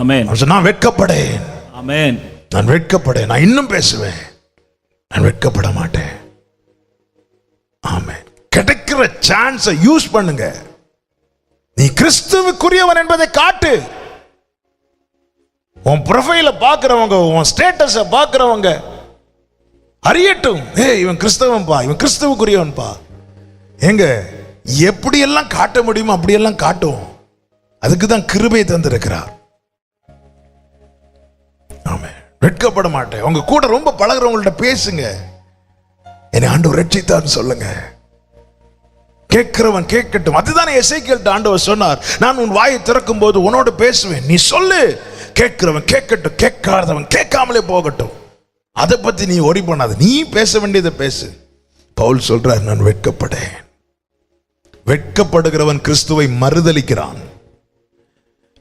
ஆமென். நான் வெட்கப்படேன். ஆமென். நான் வெட்கப்படேன். நான் இன்னும் பேசுவேன். நான் வெட்கப்பட மாட்டேன். ஆமென். கிடைக்கிற சான்ஸை யூஸ் பண்ணுங்க. நீ கிறிஸ்துவுக்குரியவன் என்பதை காட்டு. உன் ப்ரொஃபைல பார்க்கிறவங்க, உன் ஸ்டேட்டஸை பார்க்கிறவங்க அறியட்டும், இவன் கிறிஸ்தவன்பா, இவன் கிறிஸ்துவுக்குரியவன்பா. எங்க எப்படியெல்லாம் காட்ட முடியுமோ அப்படியெல்லாம் காட்டும். அதுக்கு தான் கிருபை தந்திருக்கிறார். ஆமென். வெட்கப்பட மாட்டேன். உங்க கூட ரொம்ப பழகுறவங்கள்ட்ட பேசுங்க, என்னை ஆண்டவர் ரட்சித்தார்னு சொல்லுங்க. கேட்கிறவன் கேட்கட்டும். அதுதானே எசேக்கியேல்ட்ட ஆண்டவர் சொன்னார், நான் உன் வாயை திறக்கும் போது உன்னோடு பேசுவேன், நீ சொல்லு. கேட்கிறவன் கேட்கட்டும், கேட்காதவன் கேட்காமலே போகட்டும். அதை பத்தி நீ ஒரி பண்ணாத, நீ பேச வேண்டியதை பேசு. பவுல் சொல்றார், நான் வெட்கப்படேன். வெட்கப்படுகிறவன் கிறிஸ்துவை மறுதலிக்கிறான்.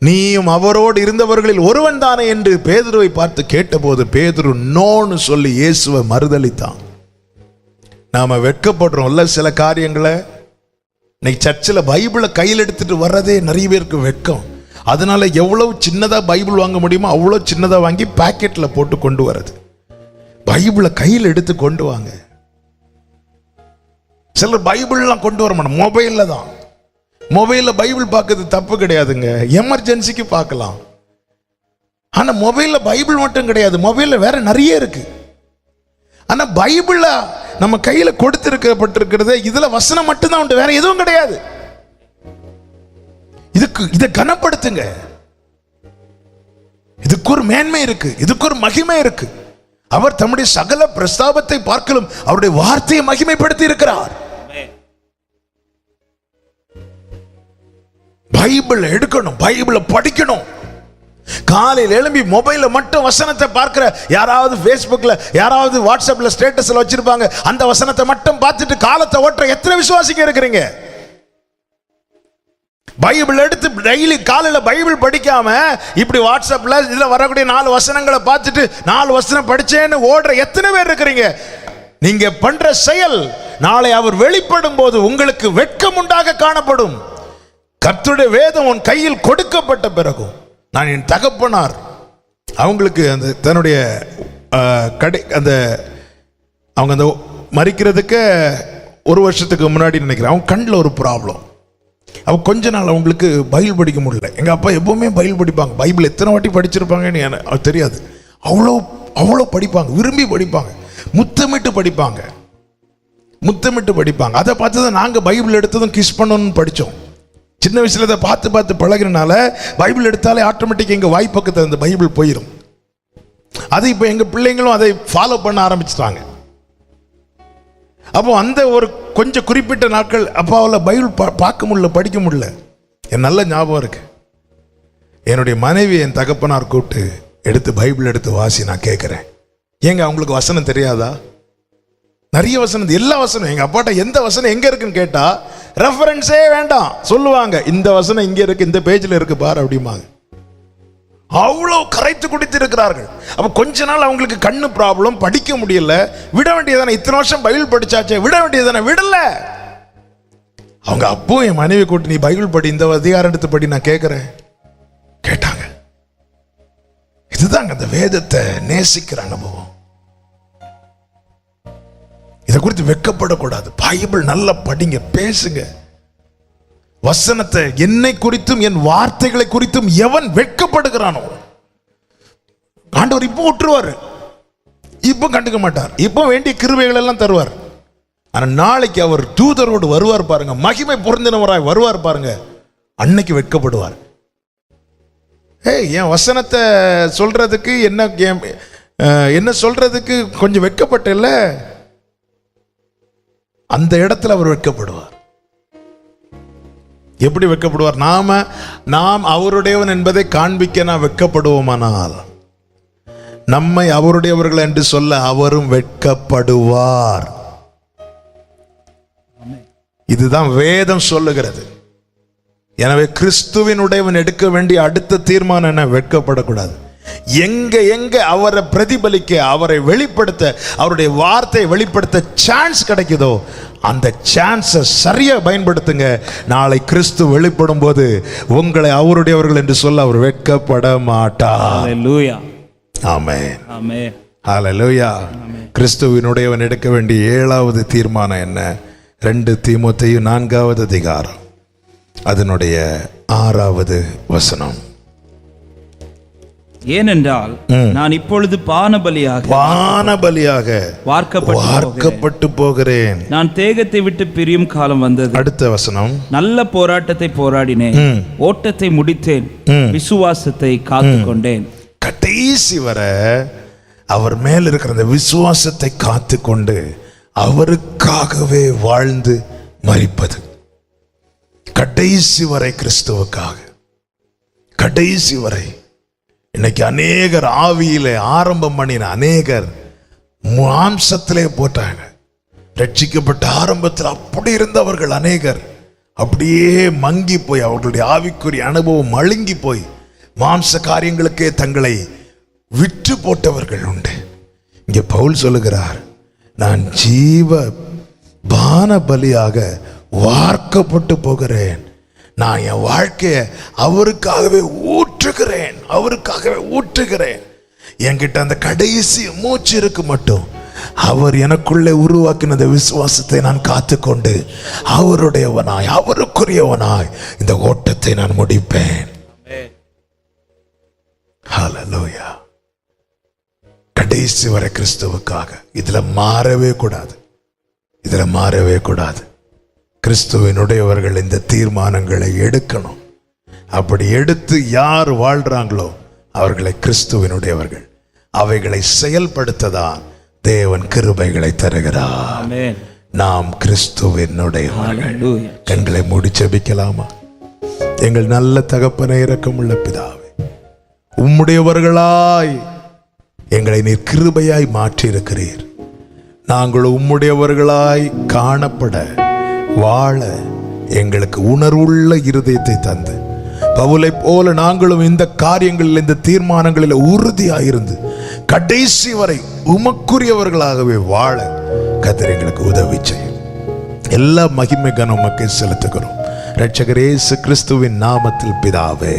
நீயும் அவரோடு இருந்தவர்களில் ஒருவன் தானே என்று பேதுருவை பார்த்து கேட்டபோது பேதுரு நோன்னு சொல்லி இயேசுவை மறுதலித்தான். நாம வெட்கப்படுறோம்ல சில காரியங்களை. இன்னைக்கு சர்ச்சில் பைபிளை கையில் எடுத்துட்டு வர்றதே நிறைய பேருக்கு வெட்கம். அதனால எவ்வளவு சின்னதா பைபிள் வாங்க முடியுமோ அவ்வளோ சின்னதா வாங்கி பாக்கெட்ல போட்டு கொண்டு வர்றது. பைபிளை கையில் எடுத்து கொண்டு வாங்க. சிலர் பைபிள்லாம் கொண்டு வர மாட்டோம், மொபைல்ல தான். மொபைல்ல பைபிள் பார்க்கறது தப்பு கிடையாதுங்க, எமர்ஜென்சிக்கு பார்க்கலாம். ஆனா மொபைல்ல பைபிள் மட்டும் கிடையாது, மொபைல்ல வேற நிறைய இருக்கு. ஆனா பைபிள்ல நம்ம கையில கொடுத்திருக்கப்பட்டிருக்கிறது இதுல வசனம் மட்டும்தான் உண்டு, வேற எதுவும் கிடையாது. இதை கனப்படுத்துங்க. இதுக்கு ஒரு மேன்மை இருக்கு, இதுக்கு ஒரு மகிமை இருக்கு. அவர் தம்முடைய சகல பிரஸ்தாபத்தை பார்க்கலும் அவருடைய வார்த்தையை மகிமைப்படுத்தி இருக்கிறார். பைபிள் எடுக்கணும், பைபிளை படிக்கணும். காலையில் எழும்பி மொபைல்ல மட்டும் வசனத்தை பார்க்கிற யாராவது பேஸ்புக்ல யாராவது வாட்ஸ்அப்ல ஸ்டேட்டஸ்ல வச்சிருப்பாங்க, அந்த வசனத்தை மட்டும் பார்த்துட்டு காலத்தை ஓட்டுற எத்தனை விசுவாசிங்க இருக்கிறீங்க? பைபிள் எடுத்து டெய்லி காலையில பைபிள் படிக்காம இப்படி வாட்ஸ்அப்ல இதுல வரக்கூடிய 4 வசனங்களை பார்த்துட்டு 4 வசனம் படிச்சேன்னு ஓடுற எத்தனை பேர் இருக்கிறீங்க? நீங்க பண்ற செயல் நாளை அவர் வெளிப்படும் போது உங்களுக்கு வெட்கம் உண்டாக காணப்படும். கர்த்தருடைய வேதம் உன் கையில் கொடுக்கப்பட்ட பிறகும், நான் என் தகப்பனார் அவங்களுக்கு அந்த தன்னுடைய அந்த அவங்க அந்த மரிக்கிறதுக்கு 1 வருஷத்துக்கு முன்னாடி நினைக்கிறேன், அவங்க கண்ணில் ஒரு ப்ராப்ளம். அவ கொஞ்ச நாள் அவங்களுக்கு பைபிள் படிக்க முடியல. எங்க அப்பா எப்பவுமே பைபிள் படிப்பாங்க, பைபிள் எத்தனை வாட்டி படிச்சிருப்பாங்கன்னு எனக்கு தெரியாது. அவ்வளோ அவ்வளோ படிப்பாங்க, விரும்பி படிப்பாங்க, முத்தமிட்டு படிப்பாங்க, முத்தமிட்டு படிப்பாங்க. அதை பார்த்து தான் நாங்கள் பைபிள் எடுத்ததும் கிஸ் பண்ணணும்னு படித்தோம். சின்ன வயசுல அதை பார்த்து பார்த்து பழகினால பைபிள் எடுத்தாலே ஆட்டோமேட்டிக் எங்க வாய்ப்பக்கத்தில் அந்த பைபிள் போயிடும். அது இப்போ எங்க பிள்ளைங்களும் அதை ஃபாலோ பண்ண ஆரம்பிச்சிட்டாங்க. அப்போ அந்த ஒரு கொஞ்சம் குறிப்பிட்ட நாட்கள் அப்பாவில் பைபிள் பார்க்க முடியல, படிக்க முடியல. என் நல்ல ஞாபகம் இருக்கு, என்னுடைய மனைவி என் தகப்பனார் கூப்பிட்டு எடுத்து பைபிள் எடுத்து வாசி. நான் கேட்குறேன், ஏங்க அவங்களுக்கு வசனம் தெரியாதா? நிறைய வசனம், எல்லா வசனம் எங்க அப்பாட்ட எந்த வசனம் எங்க இருக்குன்னு கேட்டா ரெஃபரன்ஸே வேண்டாம், சொல்லுவாங்க இந்த வசனம் இங்க இருக்கு, இந்த பேஜ்ல இருக்கு பாரு அப்படிமாங்க. அவ்வளோ கரைத்து குடித்து இருக்கிறார்கள். அப்ப கொஞ்ச நாள் அவங்களுக்கு கண்ணு ப்ராப்ளம், படிக்க முடியல. விட வேண்டியதானே, இத்தனை வருஷம் பைபிள் படிச்சாச்சே, விட வேண்டியதானே, விடல. அவங்க அப்போ என் மனைவி கூட்டி நீ பைபிள் படி, இந்த அதிகாரம் எடுத்து படி, நான் கேட்கிறேன். கேட்டாங்க. இதுதாங்க அந்த வேதத்தை நேசிக்கிற அனுபவம். இதை குறித்து வெட்கப்படக்கூடாது. பைபிள் நல்லா படிங்க, பேசுங்க. வசனத்தை என்னை குறித்தும் என் வார்த்தைகளை குறித்தும் எவன் வெட்கப்படுகிறானோ ஆண்டவர் இப்போ விட்டுருவாரு, இப்போ கண்டுக்க மாட்டார், இப்போ வேண்டிய கிருபைகள் எல்லாம் தருவார். ஆனா நாளைக்கு அவர் தூதரோடு வருவார் பாருங்க, மகிமை பொருந்தினவராய் வருவார் பாருங்க, அன்னைக்கு வெட்கப்படுவார். என் வசனத்தை சொல்றதுக்கு என்ன சொல்றதுக்கு கொஞ்சம் வெட்கப்பட்டல, அந்த இடத்துல அவர் வெட்கப்படுவார். எப்படி வெட்கப்படுவார்? நாம் அவருடையவன் என்பதை காண்பிக்க நாம் வெட்கப்படுவோமானால் நம்மை அவருடையவர்கள் என்று சொல்ல அவரும் வெட்கப்படுவார். இதுதான் வேதம் சொல்லுகிறது. எனவே கிறிஸ்துவினுடையவன் எடுக்க வேண்டிய அடுத்த தீர்மானம் என்ன? வெட்கப்படக்கூடாது. எங்க அவரை பிரதிபலிக்க, அவரை வெளிப்படுத்த, அவருடைய வார்த்தையை வெளிப்படுத்த சான்ஸ் கிடைக்குதோ அந்த சான்ஸை சரியா பயன்படுத்துங்க. நாளை கிறிஸ்து வெளிப்படும் போது உங்களை அவருடையவர்கள் என்று சொல்ல அவர் வெட்கப்பட மாட்டார். ஹல்லேலூயா. ஆமென். ஆமென். ஹல்லேலூயா. கிறிஸ்துவினுடையவன் எடுக்க வேண்டிய 7வது தீர்மானம் என்ன? 2 தீமோத்தேயு 4வது அதிகாரம் அதனுடைய 6வது வசனம். ஏனென்றால் நான் இப்பொழுது பானபலியாக வார்க்கப்பட்டு போகிறேன். நான் தேகத்தை விட்டு பிரியும் காலம் வந்தது. அடுத்த வசனம். நல்ல போராட்டத்தை போராடினேன், ஓட்டத்தை முடித்தேன், விசுவாசத்தை காத்து கொண்டேன். கடைசி வர அவர் மேல் இருக்கிற அந்த விசுவாசத்தை காத்து கொண்டு அவருக்காகவே வாழ்ந்து மரிப்பது. கடைசி வரை கிறிஸ்துவுக்காக, கடைசி வரை. இன்னைக்கு அநேகர் ஆவியிலே ஆரம்பம் பண்ணின அநேகர் மாம்சத்திலே போட்டாங்க. ரட்சிக்கப்பட்ட ஆரம்பத்தில் அப்படி இருந்தவர்கள் அநேகர் அப்படியே மங்கி போய் அவர்களுடைய ஆவிக்குரிய அனுபவம் மழுங்கி போய் மாம்ச காரியங்களுக்கே தங்களை விற்று போட்டவர்கள் உண்டு. இங்கே பவுல் சொல்லுகிறார், நான் ஜீவ பான பலியாக வார்க்கப்பட்டு போகிறேன். நான் என் வாழ்க்கையை அவருக்காகவே ஊற்றுகிறேன். என்கிட்ட அந்த கடைசி மூச்சு இருக்கு மட்டும் அவர் எனக்குள்ளே உருவாக்கின அந்த விசுவாசத்தை நான் காத்துக்கொண்டு அவருடையவனாய் அவருக்குரியவனாய் இந்த ஓட்டத்தை நான் முடிப்பேன். ஹல்லேலூயா. கடைசி வரை கிறிஸ்துவுக்காக. இதுல மாறவே கூடாது. கிறிஸ்துவினுடையவர்கள் இந்த தீர்மானங்களை எடுக்கணும். அப்படி எடுத்து யார் வாழ்றாங்களோ அவர்களை கிறிஸ்துவினுடையவர்கள். அவைகளை செயல்படுத்ததான் தேவன் கிருபைகளை தருகிறார். நாம் கிறிஸ்துவினுடையவர்கள். கண்களை மூடி ஜெபிக்கலாமா? எங்கள் நல்ல தகப்பனை, இரக்கமுள்ள பிதாவே, உம்முடையவர்களாய் எங்களை நீர் கிருபையாய் மாற்றி இருக்கிறீர். நாங்கள் உம்முடையவர்களாய் காணப்பட வாழ எங்களுக்கு உணர்வுள்ள இருதயத்தை தந்து பவுலை போல நாங்களும் இந்த காரியங்களில் இந்த தீர்மானங்களில் உறுதியாயிருந்து கடைசி வரை உமக்குரியவர்களாகவே வாழ கர்த்தர் எங்களுக்கு உதவி செய்யும். எல்லா மகிமை கனம் உமக்கே செலுத்துகிறோம். இரட்சகர் இயேசு கிறிஸ்துவின் நாமத்தில் பிதாவே.